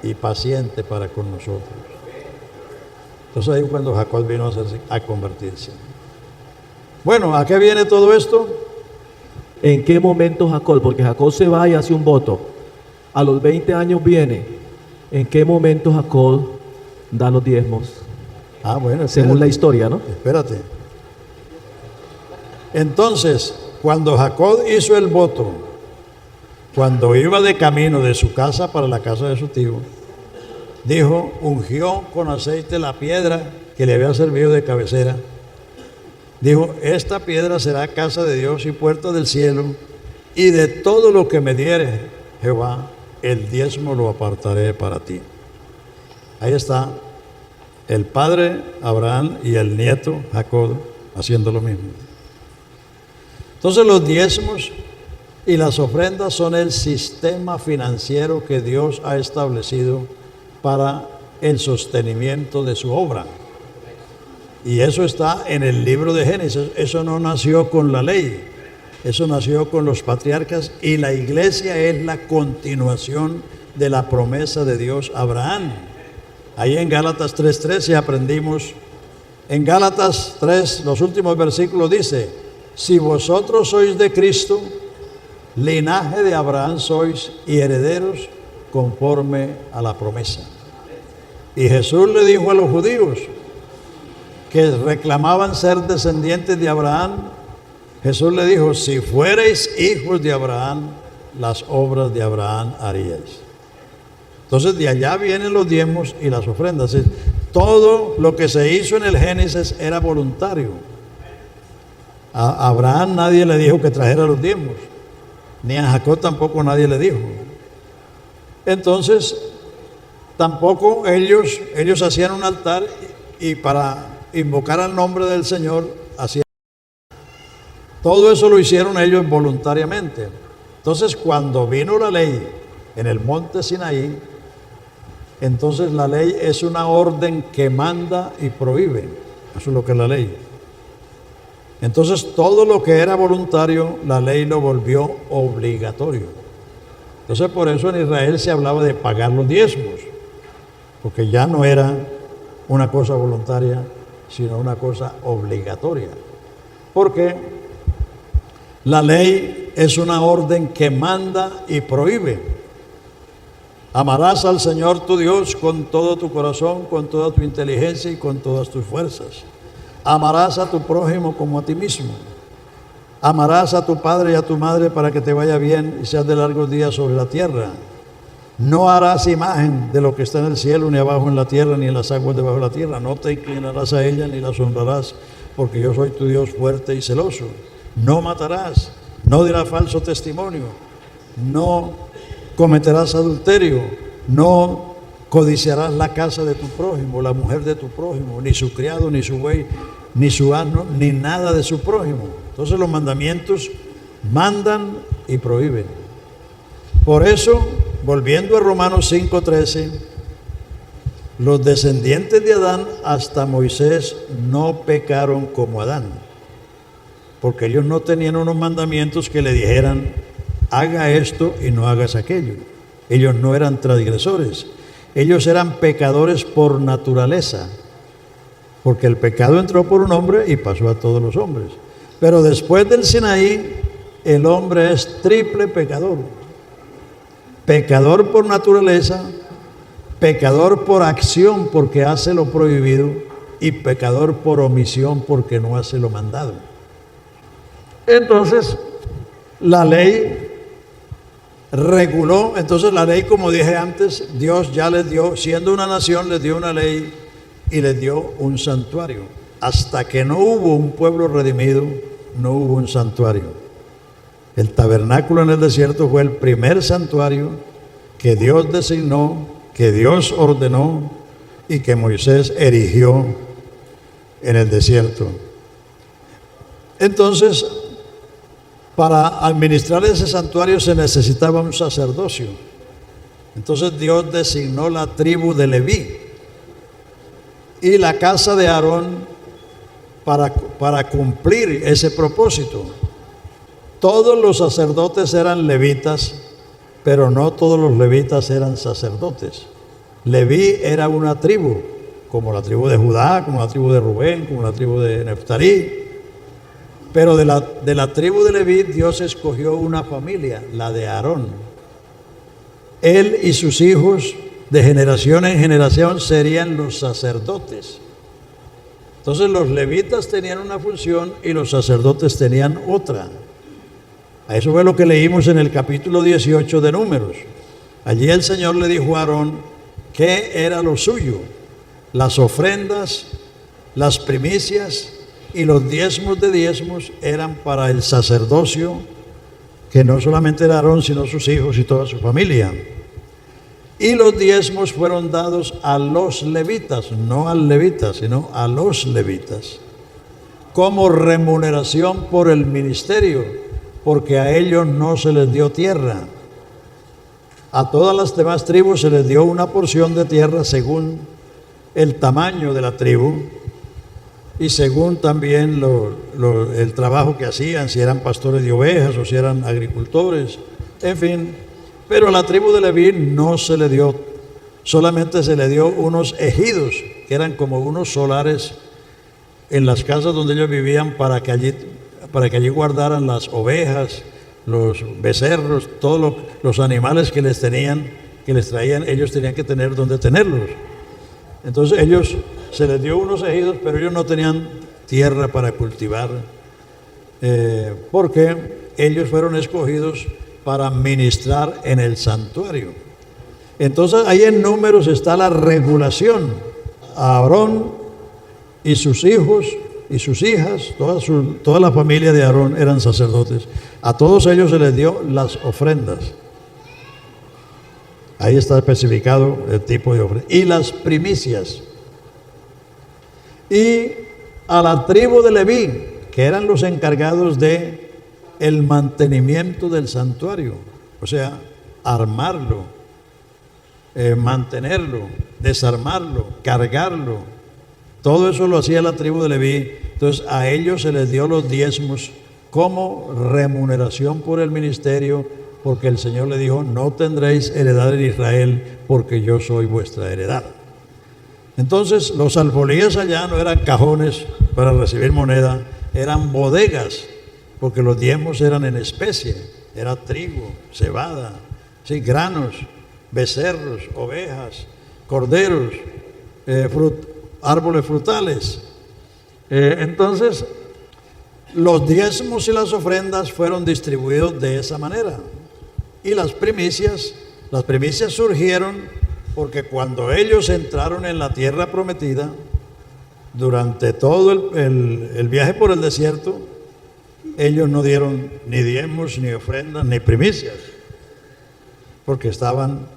y paciente para con nosotros. Entonces ahí cuando Jacob vino a convertirse. Bueno, ¿a qué viene todo esto? ¿En qué momento Jacob? Porque Jacob se va y hace un voto. A los 20 años viene. ¿En qué momento Jacob da los diezmos? Bueno, espérate, según la historia, ¿no? Espérate. Entonces, cuando Jacob hizo el voto, cuando iba de camino de su casa para la casa de su tío, dijo: ungió con aceite la piedra que le había servido de cabecera. Dijo: esta piedra será casa de Dios y puerta del cielo, y de todo lo que me diere Jehová, el diezmo lo apartaré para ti. Ahí está El padre Abraham y el nieto Jacob haciendo lo mismo. Entonces los diezmos y las ofrendas son el sistema financiero que Dios ha establecido para el sostenimiento de su obra. Y eso está en el libro de Génesis. Eso no nació con la ley, eso nació con los patriarcas, y la iglesia es la continuación de la promesa de Dios a Abraham. Ahí en Gálatas 3:13 aprendimos, en Gálatas 3, los últimos versículos dice: si vosotros sois de Cristo, linaje de Abraham sois y herederos conforme a la promesa. Y Jesús le dijo a los judíos que reclamaban ser descendientes de Abraham, Jesús le dijo: si fuereis hijos de Abraham, las obras de Abraham haríais. Entonces de allá vienen los diezmos y las ofrendas. Todo lo que se hizo en el Génesis era voluntario. A Abraham nadie le dijo que trajera los diezmos, ni a Jacob tampoco nadie le dijo. Entonces tampoco ellos hacían un altar y para invocar al nombre del Señor hacían. Todo eso lo hicieron ellos voluntariamente. Entonces cuando vino la ley en el monte Sinaí, entonces la ley es una orden que manda y prohíbe. Eso es lo que es la ley. Entonces todo lo que era voluntario, la ley lo volvió obligatorio. Entonces por eso en Israel se hablaba de pagar los diezmos, porque ya no era una cosa voluntaria, sino una cosa obligatoria. Porque la ley es una orden que manda y prohíbe. Amarás al Señor tu Dios con todo tu corazón, con toda tu inteligencia y con todas tus fuerzas. Amarás a tu prójimo como a ti mismo. Amarás a tu padre y a tu madre para que te vaya bien y seas de largos días sobre la tierra. No harás imagen de lo que está en el cielo, ni abajo en la tierra, ni en las aguas debajo de la tierra. No te inclinarás a ella ni las honrarás, porque yo soy tu Dios fuerte y celoso. No matarás, no dirás falso testimonio, no cometerás adulterio, no codiciarás la casa de tu prójimo, la mujer de tu prójimo, ni su criado, ni su buey, ni su asno, ni nada de su prójimo. Entonces los mandamientos mandan y prohíben. Por eso, volviendo a Romanos 5:13, los descendientes de Adán hasta Moisés no pecaron como Adán, porque ellos no tenían unos mandamientos que le dijeran: haga esto y no hagas aquello. Ellos no eran transgresores, ellos eran pecadores por naturaleza, porque el pecado entró por un hombre y pasó a todos los hombres. Pero después del Sinaí, el hombre es triple pecador: pecador por naturaleza, pecador por acción porque hace lo prohibido, y pecador por omisión porque no hace lo mandado. Entonces la ley reguló. Entonces la ley, como dije antes, Dios ya les dio, siendo una nación, les dio una ley y les dio un santuario. Hasta que no hubo un pueblo redimido, no hubo un santuario. El tabernáculo en el desierto fue el primer santuario que Dios designó, que Dios ordenó y que Moisés erigió en el desierto. Entonces, para administrar ese santuario se necesitaba un sacerdocio. Entonces Dios designó la tribu de Leví y la casa de Aarón para cumplir ese propósito. Todos los sacerdotes eran levitas, pero no todos los levitas eran sacerdotes. Leví era una tribu, como la tribu de Judá, como la tribu de Rubén, como la tribu de Neftalí. Pero de la tribu de Leví, Dios escogió una familia, la de Aarón. Él y sus hijos de generación en generación serían los sacerdotes. Entonces los levitas tenían una función y los sacerdotes tenían otra. A eso fue lo que leímos en el capítulo 18 de Números. Allí el Señor le dijo a Aarón qué era lo suyo: las ofrendas, las primicias y los diezmos de diezmos eran para el sacerdocio, que no solamente era Aarón, sino sus hijos y toda su familia. Y los diezmos fueron dados a los levitas, no al levita, sino a los levitas, como remuneración por el ministerio, porque a ellos no se les dio tierra. A todas las demás tribus se les dio una porción de tierra según el tamaño de la tribu y según también el trabajo que hacían, si eran pastores de ovejas o si eran agricultores, en fin. Pero a la tribu de Leví no se le dio, solamente se le dio unos ejidos, que eran como unos solares en las casas donde ellos vivían para que allí guardaran las ovejas, los becerros, todos los animales que les traían, ellos tenían que tener donde tenerlos. Entonces se les dio unos ejidos, pero ellos no tenían tierra para cultivar, porque ellos fueron escogidos para ministrar en el santuario. Entonces ahí en Números está la regulación. A Aarón y sus hijos y sus hijas, toda la familia de Aarón eran sacerdotes. A todos ellos se les dio las ofrendas. Ahí está especificado el tipo de ofrenda. Y las primicias. Y a la tribu de Leví, que eran los encargados de el mantenimiento del santuario, o sea, armarlo, mantenerlo, desarmarlo, cargarlo, todo eso lo hacía la tribu de Leví. Entonces a ellos se les dio los diezmos como remuneración por el ministerio, porque el Señor le dijo: no tendréis heredad en Israel, porque yo soy vuestra heredad. Entonces los alfolíes allá no eran cajones para recibir moneda, eran bodegas, porque los diezmos eran en especie, era trigo, cebada, sí, granos, becerros, ovejas, corderos, árboles frutales. Entonces los diezmos y las ofrendas fueron distribuidos de esa manera. Y las primicias surgieron porque cuando ellos entraron en la tierra prometida, durante todo el viaje por el desierto, ellos no dieron ni diezmos, ni ofrendas, ni primicias, porque estaban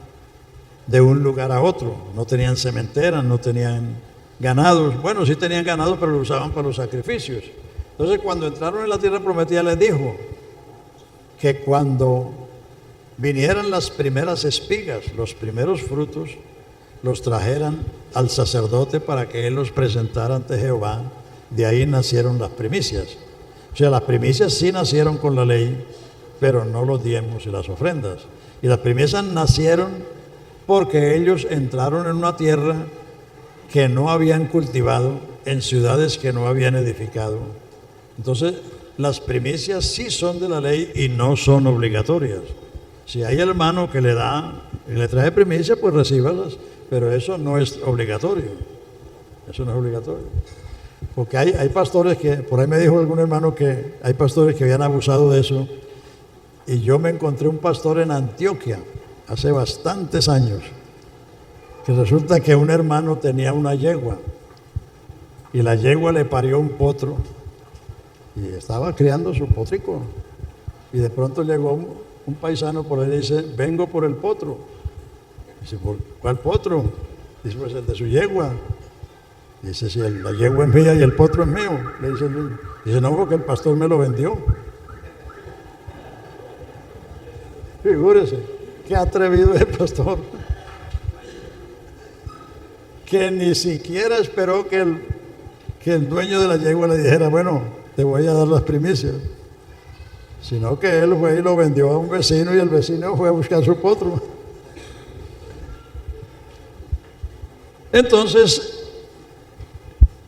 de un lugar a otro, no tenían cementeras, no tenían ganados. Bueno, sí tenían ganados, pero lo usaban para los sacrificios. Entonces cuando entraron en la tierra prometida les dijo que cuando vinieran las primeras espigas, los primeros frutos, los trajeran al sacerdote para que él los presentara ante Jehová. De ahí nacieron las primicias. O sea, las primicias sí nacieron con la ley, pero no los diezmos y las ofrendas. Y las primicias nacieron porque ellos entraron en una tierra que no habían cultivado, en ciudades que no habían edificado. Entonces, las primicias sí son de la ley y no son obligatorias. Si hay hermano que le trae primicias, pues recíbalas, pero eso no es obligatorio. Eso no es obligatorio. Porque hay pastores que, por ahí me dijo algún hermano que hay pastores que habían abusado de eso. Y yo me encontré un pastor en Antioquia hace bastantes años, que resulta que un hermano tenía una yegua y la yegua le parió un potro y estaba criando su potrico. Y de pronto llegó un paisano por ahí y dice: vengo por el potro. Dice: ¿por cuál potro? Dice: pues el de su yegua. Dice: si la yegua es mía y el potro es mío. Le dice: no, porque el pastor me lo vendió. Figúrese, qué atrevido es el pastor, que ni siquiera esperó que el dueño de la yegua le dijera: bueno, te voy a dar las primicias, sino que él fue y lo vendió a un vecino y el vecino fue a buscar su potro. Entonces,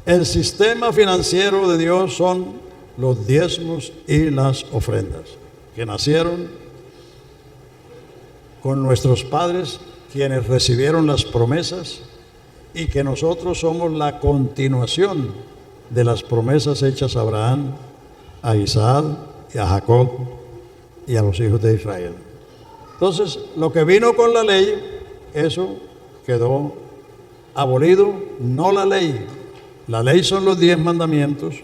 el sistema financiero de Dios son los diezmos y las ofrendas, que nacieron con nuestros padres, quienes recibieron las promesas, y que nosotros somos la continuación de las promesas hechas a Abraham, a Isaac y a Jacob y a los hijos de Israel. Entonces, lo que vino con la ley, eso quedó abolido, no la ley. La ley son los 10 mandamientos,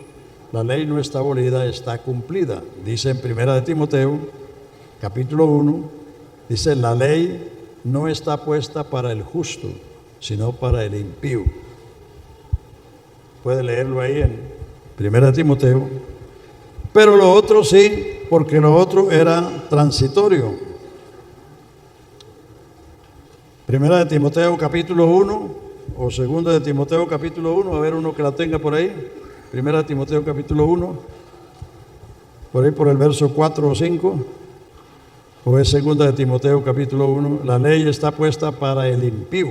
la ley no está abolida, está cumplida. Dice en 1 de Timoteo, capítulo 1, dice: la ley no está puesta para el justo, sino para el impío. Puede leerlo ahí en 1 Timoteo. Pero lo otro sí, porque lo otro era transitorio. 1 Timoteo capítulo 1 o 2 Timoteo capítulo 1, a ver uno que la tenga por ahí. 1 Timoteo capítulo 1, por ahí por el verso 4 o 5, o es 2 Timoteo capítulo 1. La ley está puesta para el impío,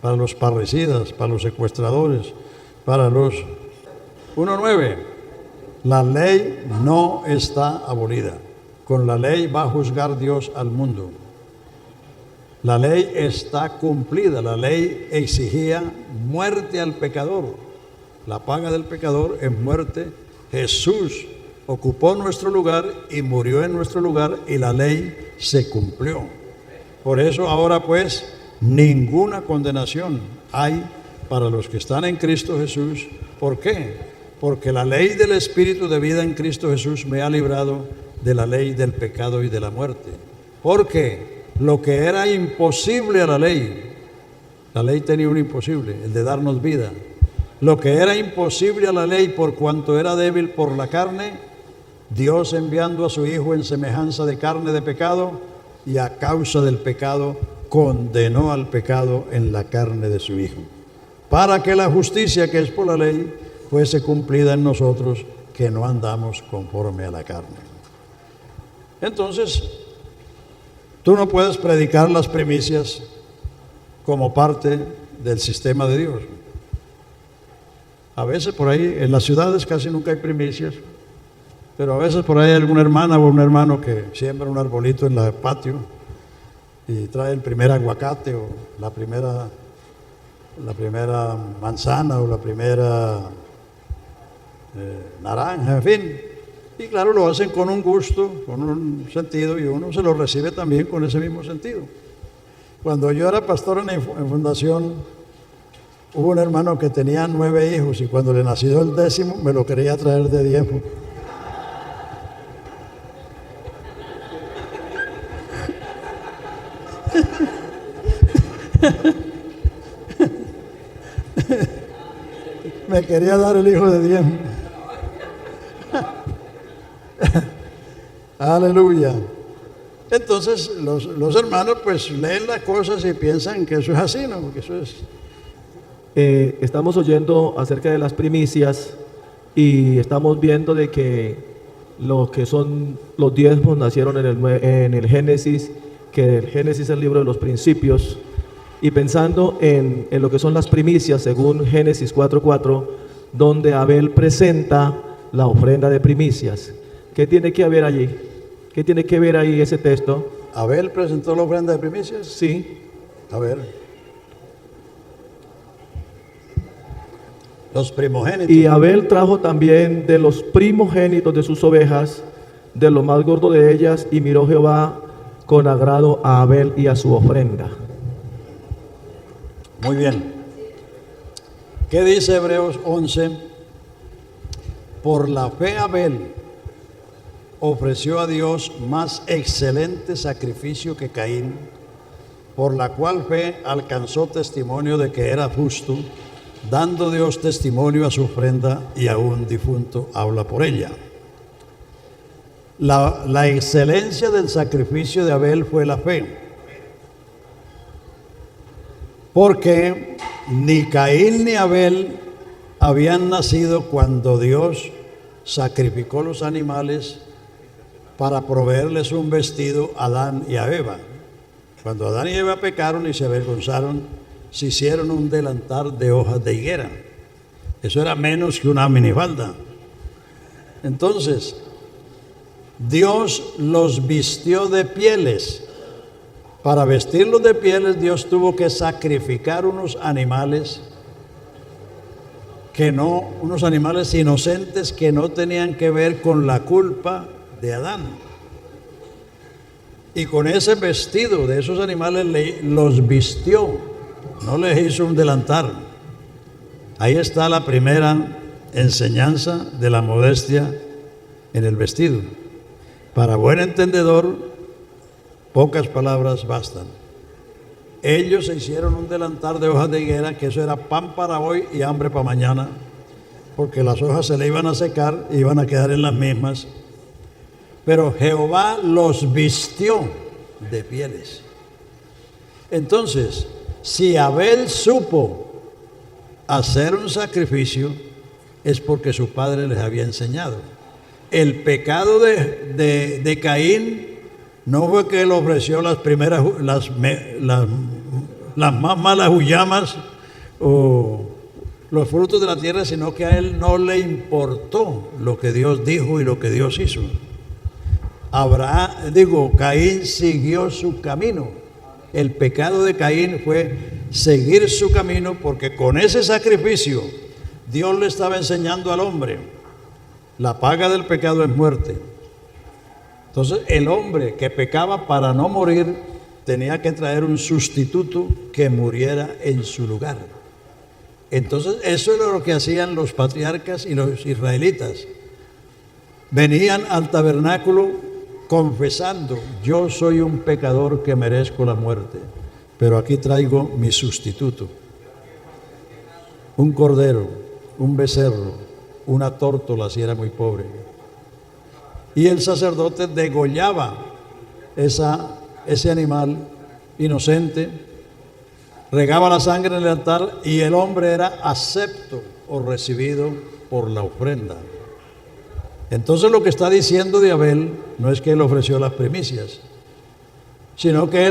para los parricidas, para los secuestradores, para los... 1:9. La ley no está abolida. Con la ley va a juzgar Dios al mundo. La ley está cumplida. La ley exigía muerte al pecador. La paga del pecador es muerte. Jesús ocupó nuestro lugar y murió en nuestro lugar, y la ley se cumplió. Por eso ahora pues ninguna condenación hay para los que están en Cristo Jesús. ¿Por qué? Porque la ley del Espíritu de vida en Cristo Jesús me ha librado de la ley del pecado y de la muerte. Porque lo que era imposible a la ley tenía un imposible, el de darnos vida. Lo que era imposible a la ley por cuanto era débil por la carne, Dios enviando a su Hijo en semejanza de carne de pecado, y a causa del pecado condenó al pecado en la carne de su Hijo, para que la justicia que es por la ley fuese cumplida en nosotros, que no andamos conforme a la carne. Entonces, tú no puedes predicar las primicias como parte del sistema de Dios. A veces por ahí, en las ciudades casi nunca hay primicias, pero a veces por ahí hay alguna hermana o un hermano que siembra un arbolito en el patio y trae el primer aguacate o la primera manzana o la primera naranja, en fin. Y claro, lo hacen con un gusto, con un sentido, y uno se lo recibe también con ese mismo sentido. Cuando yo era pastor en fundación, hubo un hermano que tenía 9 hijos, y cuando le nació el 10º me lo quería traer de diezmo. Me quería dar el hijo de diezmo. Aleluya. Entonces los hermanos pues leen las cosas y piensan que eso es así, ¿no? Porque eso es... Estamos oyendo acerca de las primicias y estamos viendo de que lo que son los diezmos nacieron en el Génesis, que el Génesis es el libro de los principios, y pensando en lo que son las primicias según Génesis 4:4, donde Abel presenta la ofrenda de primicias. ¿Qué tiene que haber allí? ¿Qué tiene que ver ahí ese texto? ¿Abel presentó la ofrenda de primicias? Sí. A ver. Los primogénitos. Y Abel trajo también de los primogénitos de sus ovejas, de lo más gordo de ellas, y miró Jehová con agrado a Abel y a su ofrenda. Muy bien. ¿Qué dice Hebreos 11? Por la fe Abel ofreció a Dios más excelente sacrificio que Caín, por la cual fe alcanzó testimonio de que era justo, dando Dios testimonio a su ofrenda, y aún difunto habla por ella. La excelencia del sacrificio de Abel fue la fe, porque ni Caín ni Abel habían nacido cuando Dios sacrificó los animales para proveerles un vestido a Adán y a Eva. Cuando Adán y Eva pecaron y se avergonzaron, se hicieron un delantal de hojas de higuera. Eso era menos que una minifalda. Entonces, Dios los vistió de pieles. Para vestirlos de pieles, Dios tuvo que sacrificar unos animales unos animales inocentes que no tenían que ver con la culpa de Adán. Y con ese vestido de esos animales los vistió, no les hizo un delantal. Ahí está la primera enseñanza de la modestia en el vestido. Para buen entendedor, pocas palabras bastan. ellos se hicieron un delantal de hojas de higuera, que eso era pan para hoy y hambre para mañana, porque las hojas se le iban a secar y iban a quedar en las mismas. Pero Jehová los vistió de pieles. Entonces, si Abel supo hacer un sacrificio, es porque su padre les había enseñado. El pecado de Caín no fue que él ofreció las primeras, las más malas huyamas o los frutos de la tierra, sino que a él no le importó lo que Dios dijo y lo que Dios hizo. Caín siguió su camino. El pecado de Caín fue seguir su camino, porque con ese sacrificio Dios le estaba enseñando al hombre: la paga del pecado es muerte. Entonces el hombre que pecaba para no morir tenía que traer un sustituto que muriera en su lugar. Entonces eso era lo que hacían los patriarcas y los israelitas. Venían al tabernáculo confesando: yo soy un pecador que merezco la muerte, pero aquí traigo mi sustituto. Un cordero, un becerro, una tórtola si era muy pobre. Y el sacerdote degollaba ese animal inocente, regaba la sangre en el altar y el hombre era acepto o recibido por la ofrenda. Entonces lo que está diciendo de Abel no es que él ofreció las primicias, sino que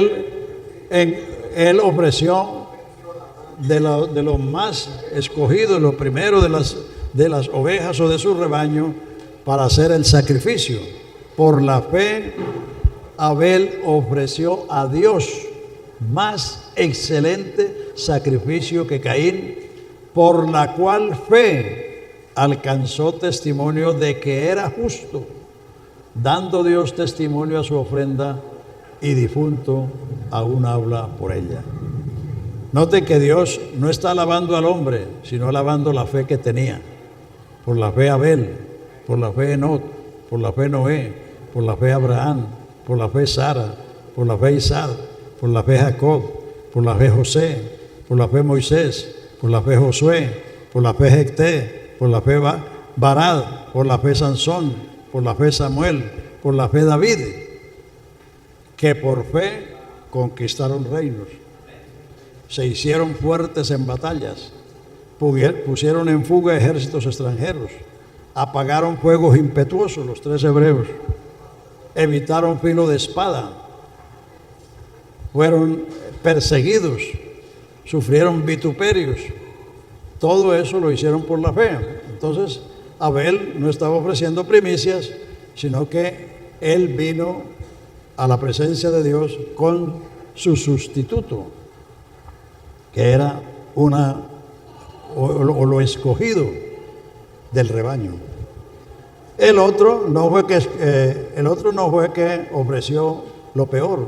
él ofreció de los más escogidos, lo primero de las ovejas o de su rebaño, para hacer el sacrificio. Por la fe, Abel ofreció a Dios más excelente sacrificio que Caín, por la cual fe alcanzó testimonio de que era justo, dando Dios testimonio a su ofrenda, y difunto aún habla por ella. Note que Dios no está alabando al hombre, sino alabando la fe que tenía. Por la fe Abel, por la fe Enoc, por la fe Noé, por la fe Abraham, por la fe Sara, por la fe Isaac, por la fe Jacob, por la fe José, por la fe Moisés, por la fe Josué, por la fe Jecté, por la fe Barad, por la fe Sansón, por la fe Samuel, por la fe David, que por fe conquistaron reinos, se hicieron fuertes en batallas, pusieron en fuga ejércitos extranjeros, apagaron fuegos impetuosos, los 3 hebreos, evitaron filo de espada, fueron perseguidos, sufrieron vituperios. Todo eso lo hicieron por la fe. Entonces Abel no estaba ofreciendo primicias, sino que él vino a la presencia de Dios con su sustituto, que era lo escogido del rebaño. El otro no fue que ofreció lo peor,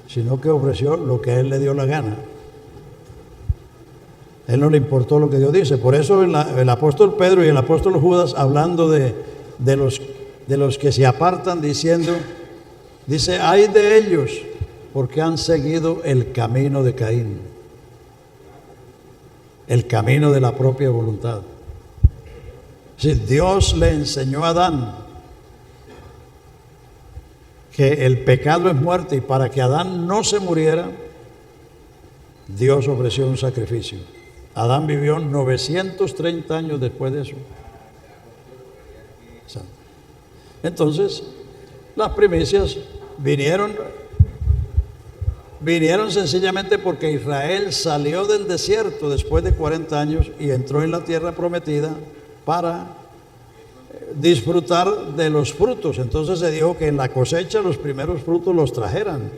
sino que ofreció lo que a él le dio la gana. A él no le importó lo que Dios dice. Por eso el apóstol Pedro y el apóstol Judas, hablando de los que se apartan, dice: ay de ellos, porque han seguido el camino de Caín, el camino de la propia voluntad. Si Dios le enseñó a Adán que el pecado es muerte, y para que Adán no se muriera, Dios ofreció un sacrificio. Adán vivió 930 años después de eso. Entonces, las primicias vinieron sencillamente porque Israel salió del desierto después de 40 años y entró en la tierra prometida para disfrutar de los frutos. Entonces se dijo que en la cosecha los primeros frutos los trajeran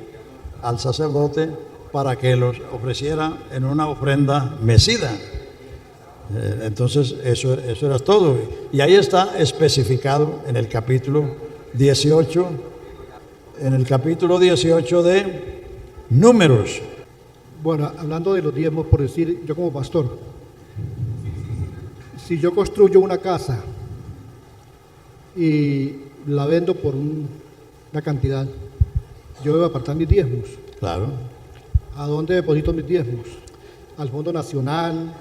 al sacerdote para que los ofreciera en una ofrenda mecida. Entonces eso era todo. Y ahí está especificado en el capítulo 18, de Números. Bueno, hablando de los diezmos, por decir, yo como pastor, si yo construyo una casa y la vendo por una cantidad, yo debo apartar mis diezmos. Claro. ¿A dónde deposito mis diezmos? ¿Al Fondo Nacional?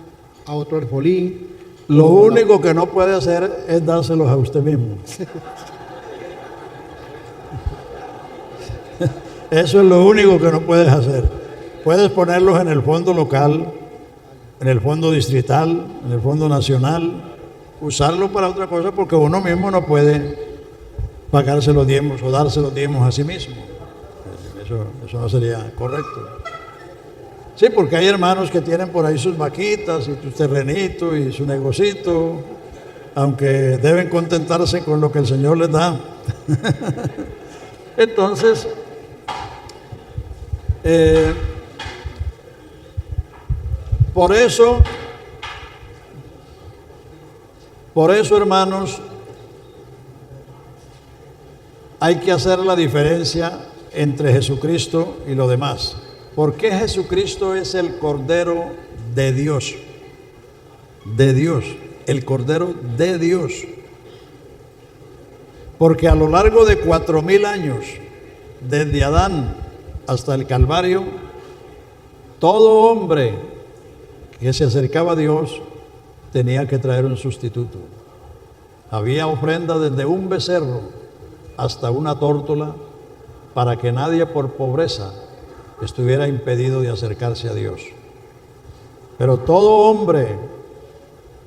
¿A otro alfolí? Lo único que no puede hacer es dárselos a usted mismo. Eso es lo único que no puedes hacer. Puedes ponerlos en el fondo local, en el fondo distrital, en el fondo nacional, usarlo para otra cosa, porque uno mismo no puede pagarse los diezmos o darse los diezmos a sí mismo. Eso no sería correcto. Sí, porque hay hermanos que tienen por ahí sus vaquitas y sus terrenitos y su negocito, aunque deben contentarse con lo que el Señor les da. Entonces, por eso, hermanos, hay que hacer la diferencia entre Jesucristo y lo demás. ¿Por qué Jesucristo es el Cordero de Dios? De Dios, el Cordero de Dios. Porque a lo largo de 4000 años, desde Adán hasta el Calvario, todo hombre que se acercaba a Dios tenía que traer un sustituto. Había ofrenda desde un becerro hasta una tórtola para que nadie por pobreza estuviera impedido de acercarse a Dios. Pero todo hombre,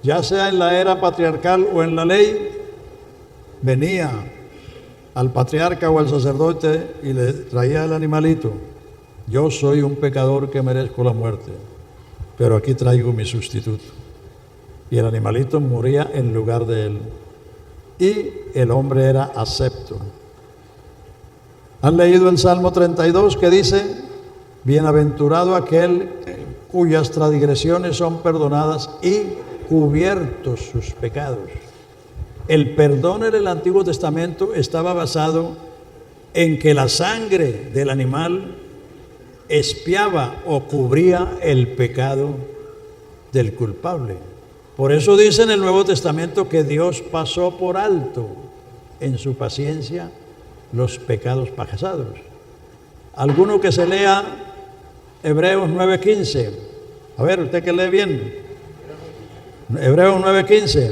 ya sea en la era patriarcal o en la ley, venía al patriarca o al sacerdote y le traía el animalito. Yo soy un pecador que merezco la muerte, pero aquí traigo mi sustituto. Y el animalito moría en lugar de él. Y el hombre era acepto. ¿Han leído el Salmo 32 que dice: bienaventurado aquel cuyas transgresiones son perdonadas y cubiertos sus pecados? El perdón en el Antiguo Testamento estaba basado en que la sangre del animal expiaba o cubría el pecado del culpable. Por eso dice en el Nuevo Testamento que Dios pasó por alto en su paciencia los pecados pasados. Alguno que se lea Hebreos 9:15. A ver, usted que lee bien. Hebreos 9:15.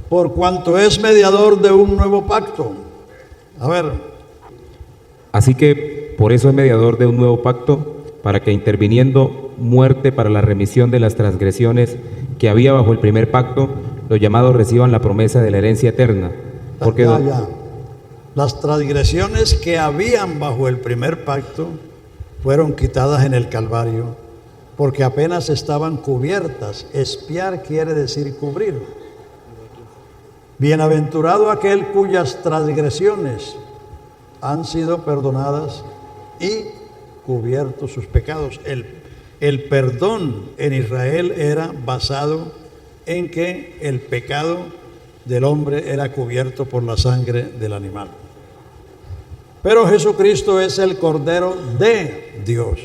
Por cuanto es mediador de un nuevo pacto. A ver. Así que por eso es mediador de un nuevo pacto, para que interviniendo muerte para la remisión de las transgresiones que había bajo el primer pacto, los llamados reciban la promesa de la herencia eterna. Porque ya. Las transgresiones que habían bajo el primer pacto fueron quitadas en el Calvario, porque apenas estaban cubiertas. Expiar quiere decir cubrir. Bienaventurado aquel cuyas transgresiones han sido perdonadas y cubiertos sus pecados. El perdón en Israel era basado en que el pecado del hombre era cubierto por la sangre del animal. Pero Jesucristo es el Cordero de Dios,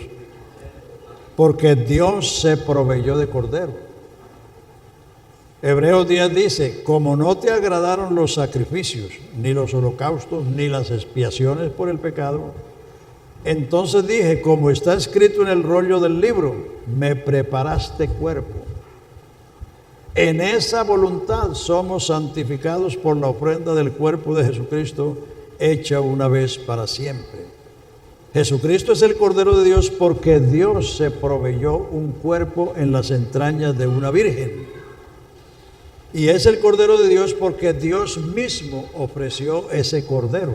porque Dios se proveyó de Cordero. Hebreos 10 dice: como no te agradaron los sacrificios, ni los holocaustos, ni las expiaciones por el pecado, entonces dije, como está escrito en el rollo del libro, me preparaste cuerpo. En esa voluntad somos santificados por la ofrenda del cuerpo de Jesucristo, hecha una vez para siempre. Jesucristo es el Cordero de Dios porque Dios se proveyó un cuerpo en las entrañas de una virgen. Y es el Cordero de Dios porque Dios mismo ofreció ese Cordero.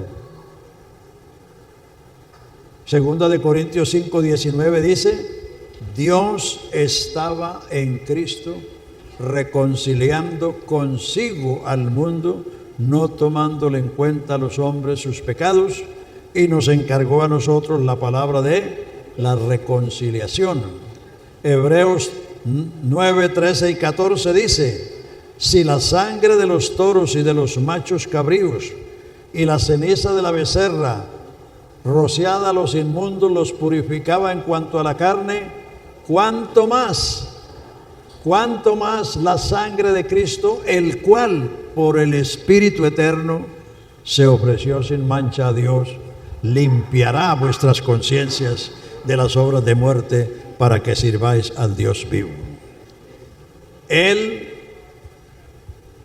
Segunda de Corintios 5:19 dice: Dios estaba en Cristo reconciliando consigo al mundo, no tomándole en cuenta a los hombres sus pecados, y nos encargó a nosotros la palabra de la reconciliación. Hebreos 9, 13 y 14 dice: si la sangre de los toros y de los machos cabríos y la ceniza de la becerra rociada a los inmundos los purificaba en cuanto a la carne, cuánto más la sangre de Cristo, el cual por el Espíritu eterno se ofreció sin mancha a Dios, limpiará vuestras conciencias de las obras de muerte para que sirváis al Dios vivo. Él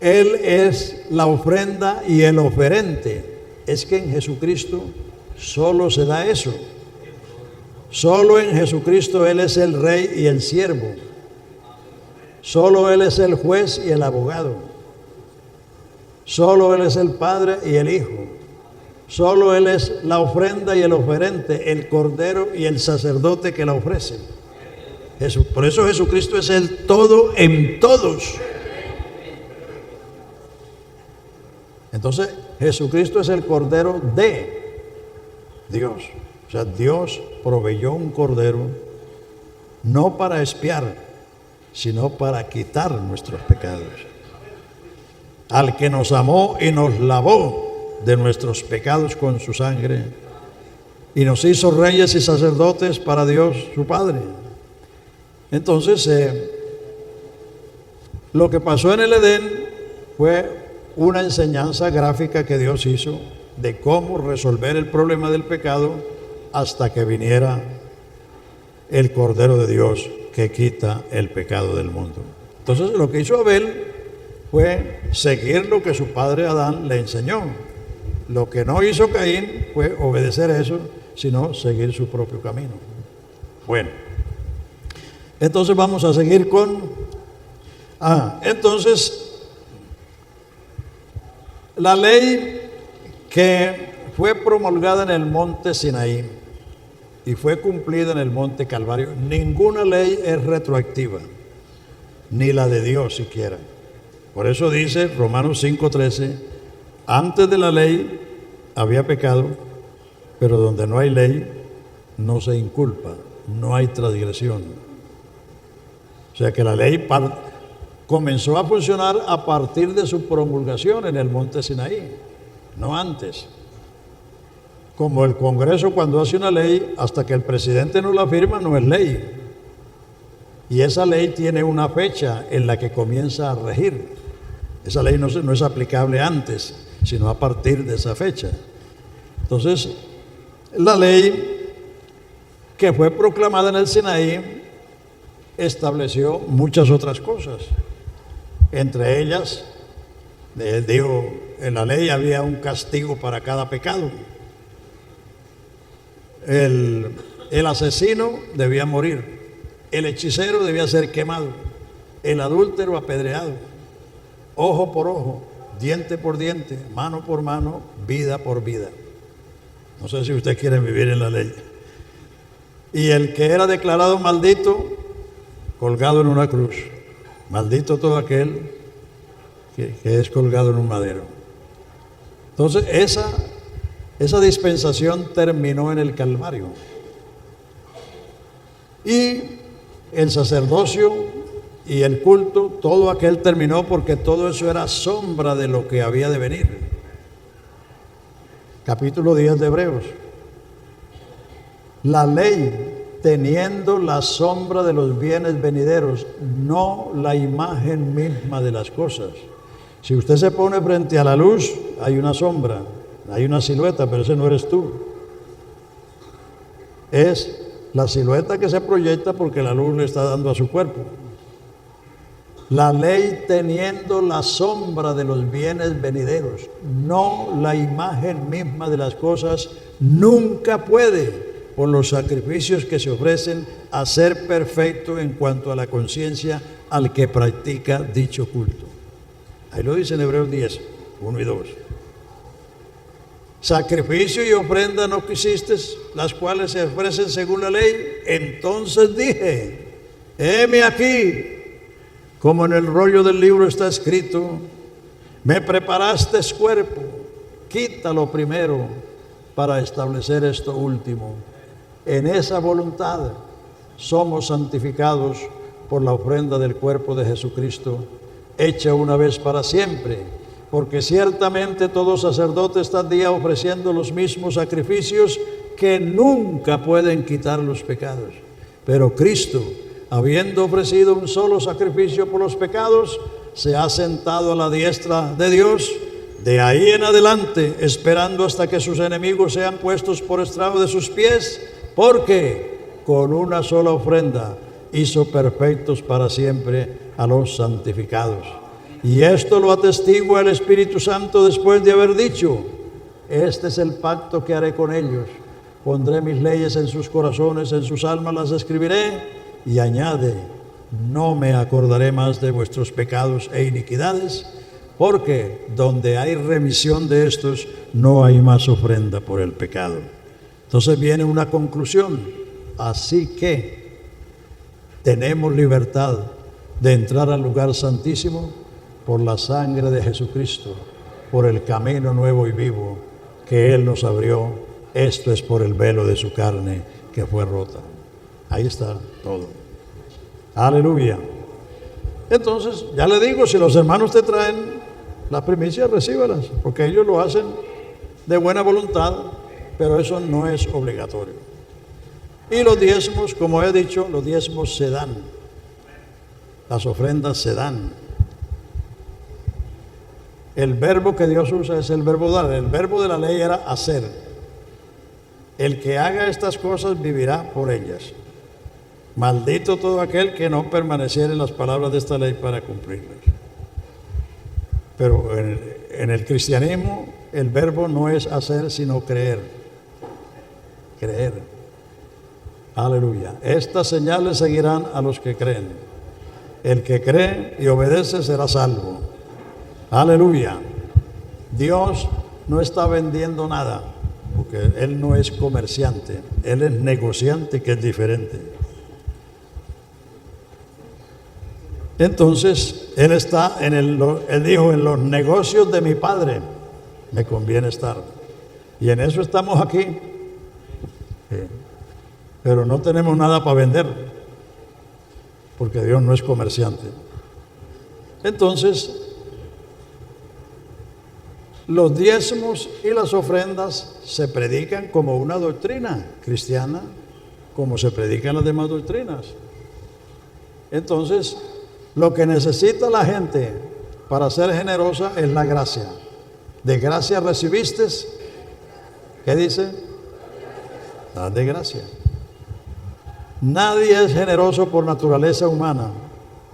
es la ofrenda y el oferente. Es que en Jesucristo solo se da eso. Solo en Jesucristo Él es el rey y el siervo. Solo Él es el juez y el abogado. Solo Él es el Padre y el Hijo. Solo Él es la ofrenda y el oferente, el cordero y el sacerdote que la ofrece. Por eso Jesucristo es el todo en todos. Entonces Jesucristo es el cordero de Dios. O sea, Dios proveyó un cordero no para expiar, sino para quitar nuestros pecados. Al que nos amó y nos lavó de nuestros pecados con su sangre y nos hizo reyes y sacerdotes para Dios su Padre. Entonces, lo que pasó en el Edén fue una enseñanza gráfica que Dios hizo de cómo resolver el problema del pecado hasta que viniera el Cordero de Dios que quita el pecado del mundo. Entonces, lo que hizo Abel fue seguir lo que su padre Adán le enseñó. Lo que no hizo Caín fue obedecer eso, sino seguir su propio camino. Bueno, entonces vamos a seguir con... entonces, la ley que fue promulgada en el monte Sinaí y fue cumplida en el monte Calvario, ninguna ley es retroactiva, ni la de Dios siquiera. Por eso dice Romanos 5:13, antes de la ley había pecado, pero donde no hay ley no se inculpa, no hay transgresión. O sea que la ley comenzó a funcionar a partir de su promulgación en el monte Sinaí, no antes. Como el Congreso cuando hace una ley, hasta que el presidente no la firma, no es ley. Y esa ley tiene una fecha en la que comienza a regir. Esa ley no es aplicable antes, sino a partir de esa fecha. Entonces, la ley que fue proclamada en el Sinaí estableció muchas otras cosas. Entre ellas, en la ley había un castigo para cada pecado. El asesino debía morir, el hechicero debía ser quemado, el adúltero apedreado, ojo por ojo, diente por diente, mano por mano, vida por vida. No sé si ustedes quieren vivir en la ley. Y el que era declarado maldito, colgado en una cruz. Maldito todo aquel que es colgado en un madero. Entonces esa dispensación terminó en el Calvario. Y el sacerdocio y el culto, todo aquel terminó porque todo eso era sombra de lo que había de venir. Capítulo 10 de Hebreos. La ley teniendo la sombra de los bienes venideros, no la imagen misma de las cosas. Si usted se pone frente a la luz, hay una sombra, hay una silueta, pero ese no eres tú. Es la silueta que se proyecta porque la luz le está dando a su cuerpo. La ley teniendo la sombra de los bienes venideros, no la imagen misma de las cosas, nunca puede, por los sacrificios que se ofrecen, hacer perfecto en cuanto a la conciencia al que practica dicho culto. Ahí lo dice en Hebreos 10, 1 y 2. Sacrificio y ofrenda no quisiste, las cuales se ofrecen según la ley. Entonces dije, heme aquí, como en el rollo del libro está escrito, me preparaste cuerpo, quítalo primero para establecer esto último. En esa voluntad somos santificados por la ofrenda del cuerpo de Jesucristo, hecha una vez para siempre, porque ciertamente todo sacerdote está al día ofreciendo los mismos sacrificios que nunca pueden quitar los pecados. Pero Cristo, habiendo ofrecido un solo sacrificio por los pecados, se ha sentado a la diestra de Dios, de ahí en adelante, esperando hasta que sus enemigos sean puestos por estrado de sus pies, porque con una sola ofrenda hizo perfectos para siempre a los santificados. Y esto lo atestigua el Espíritu Santo después de haber dicho: este es el pacto que haré con ellos. Pondré mis leyes en sus corazones, en sus almas las escribiré. Y añade: no me acordaré más de vuestros pecados e iniquidades, porque donde hay remisión de estos, no hay más ofrenda por el pecado. Entonces viene una conclusión. Así que tenemos libertad de entrar al lugar santísimo por la sangre de Jesucristo, por el camino nuevo y vivo que Él nos abrió. Esto es por el velo de su carne que fue rota. Ahí está todo. Aleluya. Entonces, ya le digo, si los hermanos te traen las primicias, recíbalas, porque ellos lo hacen de buena voluntad, pero eso no es obligatorio. Y los diezmos, como he dicho, los diezmos se dan. Las ofrendas se dan. El verbo que Dios usa es el verbo dar. El verbo de la ley era hacer. El que haga estas cosas vivirá por ellas. Maldito todo aquel que no permaneciera en las palabras de esta ley para cumplirlas. Pero en el cristianismo el verbo no es hacer, sino creer. Creer. Aleluya. Estas señales seguirán a los que creen. El que cree y obedece será salvo. Aleluya. Dios no está vendiendo nada, porque Él no es comerciante, Él es negociante, que es diferente. Entonces, Él está Él dijo: en los negocios de mi Padre me conviene estar. Y en eso estamos aquí. Pero no tenemos nada para vender, porque Dios no es comerciante. Entonces, los diezmos y las ofrendas se predican como una doctrina cristiana, como se predican las demás doctrinas. Entonces, lo que necesita la gente para ser generosa es la gracia. De gracia recibiste, ¿qué dice? Dad de gracia. Nadie es generoso por naturaleza humana.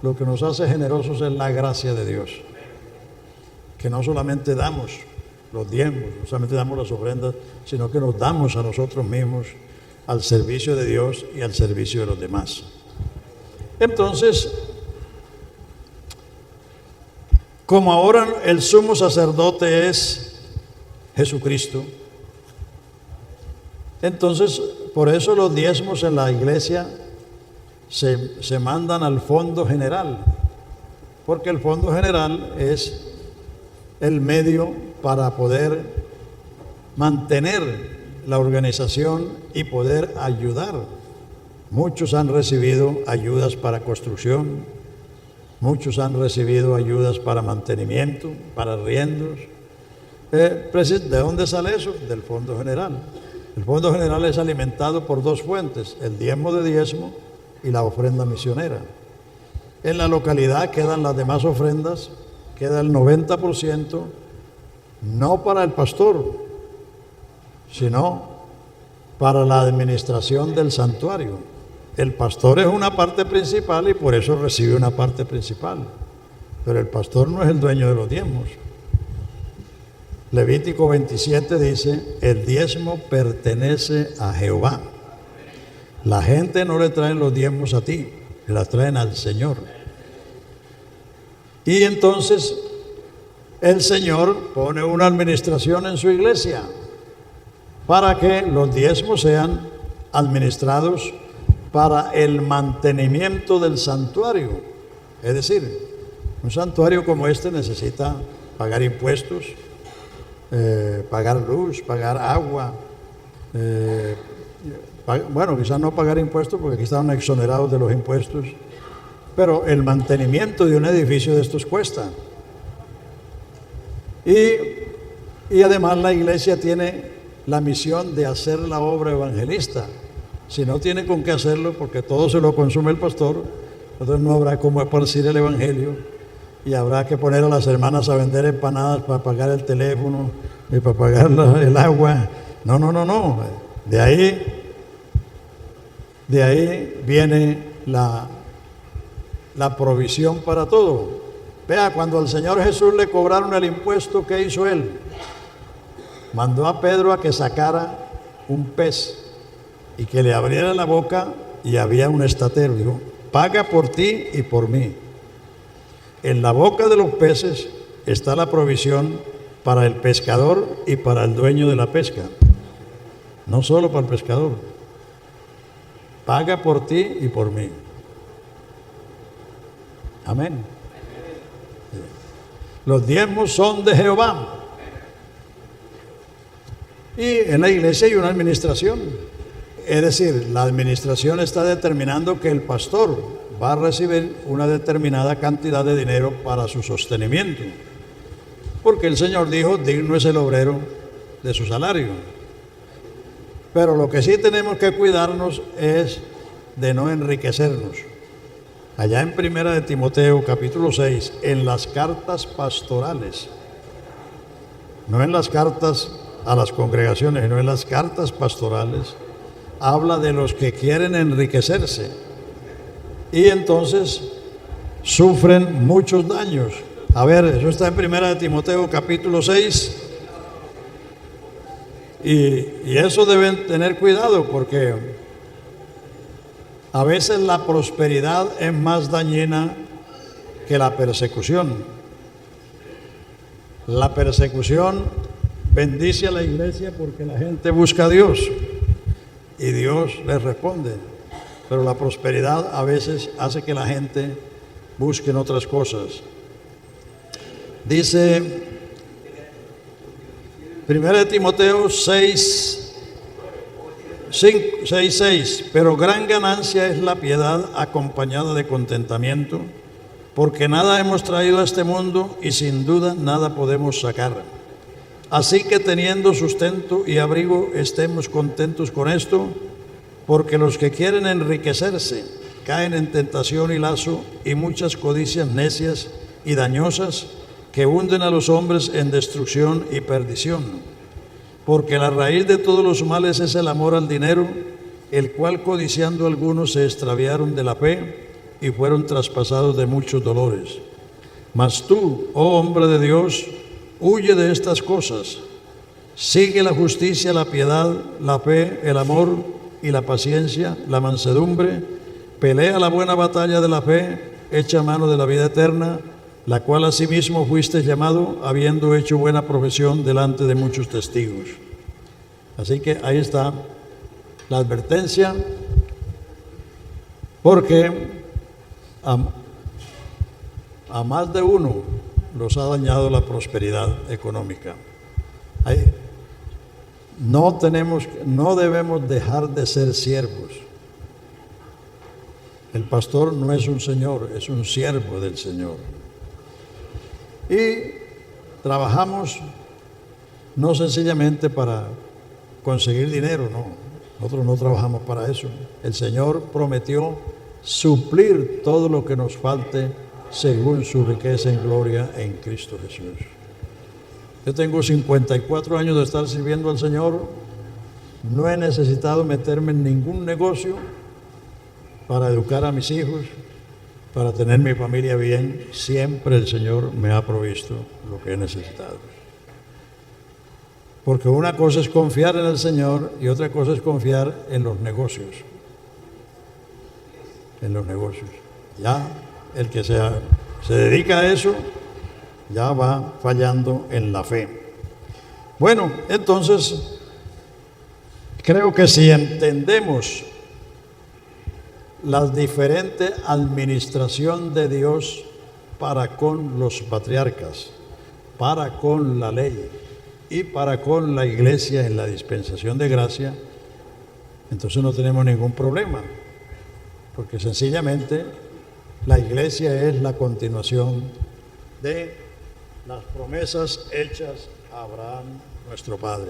Lo que nos hace generosos es la gracia de Dios. Que no solamente damos los diezmos, no solamente damos las ofrendas, sino que nos damos a nosotros mismos al servicio de Dios y al servicio de los demás. Entonces, como ahora el sumo sacerdote es Jesucristo, entonces por eso los diezmos en la iglesia se mandan al fondo general, porque el fondo general es el medio para poder mantener la organización y poder ayudar. Muchos han recibido ayudas para construcción, muchos han recibido ayudas para mantenimiento, para arriendos. ¿De dónde sale eso? Del fondo general. El fondo general es alimentado por dos fuentes: el diezmo de diezmo y la ofrenda misionera. En la localidad quedan las demás ofrendas, queda el 90%, no para el pastor, sino para la administración del santuario. El pastor es una parte principal y por eso recibe una parte principal, pero el pastor no es el dueño de los diezmos. Levítico 27 dice: el diezmo pertenece a Jehová. La gente no le traen los diezmos a ti, le las traen al Señor. Y entonces el Señor pone una administración en su iglesia para que los diezmos sean administrados para el mantenimiento del santuario. Es decir, un santuario como este necesita pagar impuestos, pagar luz, pagar agua, bueno, quizás no pagar impuestos porque aquí están exonerados de los impuestos, pero el mantenimiento de un edificio de estos cuesta. Y además la iglesia tiene la misión de hacer la obra evangelista. Si no tiene con qué hacerlo, porque todo se lo consume el pastor, entonces no habrá cómo esparcir el evangelio. y habrá que poner a las hermanas a vender empanadas para pagar el teléfono y para pagar el agua. No, no, no, no. De ahí viene la provisión para todo. Vea, cuando al Señor Jesús le cobraron el impuesto, ¿qué hizo Él? Mandó a Pedro a que sacara un pez y que le abriera la boca, y había un estatero. Dijo: paga por ti y por mí. En la boca de los peces está la provisión para el pescador y para el dueño de la pesca. No solo para el pescador. Paga por ti y por mí. Amén. Los diezmos son de Jehová. Y en la iglesia hay una administración. Es decir, la administración está determinando que el pastor va a recibir una determinada cantidad de dinero para su sostenimiento. Porque el Señor dijo: digno es el obrero de su salario. Pero lo que sí tenemos que cuidarnos es de no enriquecernos. Allá en 1 de Timoteo capítulo 6, en las cartas pastorales, no en las cartas a las congregaciones, sino en las cartas pastorales, habla de los que quieren enriquecerse y entonces sufren muchos daños. A ver, eso está en 1 de Timoteo capítulo 6, y eso deben tener cuidado, porque a veces la prosperidad es más dañina que la persecución. La persecución bendice a la iglesia porque la gente busca a Dios y Dios les responde. Pero la prosperidad a veces hace que la gente busque en otras cosas. Dice 1 Timoteo 6:6, pero gran ganancia es la piedad acompañada de contentamiento, porque nada hemos traído a este mundo y sin duda nada podemos sacar. Así que teniendo sustento y abrigo, estemos contentos con esto, porque los que quieren enriquecerse caen en tentación y lazo y muchas codicias necias y dañosas que hunden a los hombres en destrucción y perdición. Porque la raíz de todos los males es el amor al dinero, el cual codiciando algunos se extraviaron de la fe y fueron traspasados de muchos dolores. Mas tú, oh hombre de Dios, huye de estas cosas. Sigue la justicia, la piedad, la fe, el amor y la paciencia, la mansedumbre. Pelea la buena batalla de la fe, echa mano de la vida eterna, la cual asimismo fuiste llamado, habiendo hecho buena profesión delante de muchos testigos. Así que ahí está la advertencia, porque a más de uno los ha dañado la prosperidad económica. No debemos dejar de ser siervos. El pastor no es un señor, es un siervo del Señor. Y trabajamos no sencillamente para conseguir dinero, no. Nosotros no trabajamos para eso. El Señor prometió suplir todo lo que nos falte según su riqueza en gloria en Cristo Jesús. Yo tengo 54 años de estar sirviendo al Señor. No he necesitado meterme en ningún negocio para educar a mis hijos, para tener mi familia bien. Siempre el Señor me ha provisto lo que he necesitado. Porque una cosa es confiar en el Señor y otra cosa es confiar en los negocios. En los negocios. Ya el que se dedica a eso ya va fallando en la fe. Bueno, entonces creo que si entendemos la diferente administración de Dios para con los patriarcas, para con la ley y para con la iglesia en la dispensación de gracia, entonces no tenemos ningún problema, porque sencillamente la iglesia es la continuación de las promesas hechas a Abraham, nuestro padre.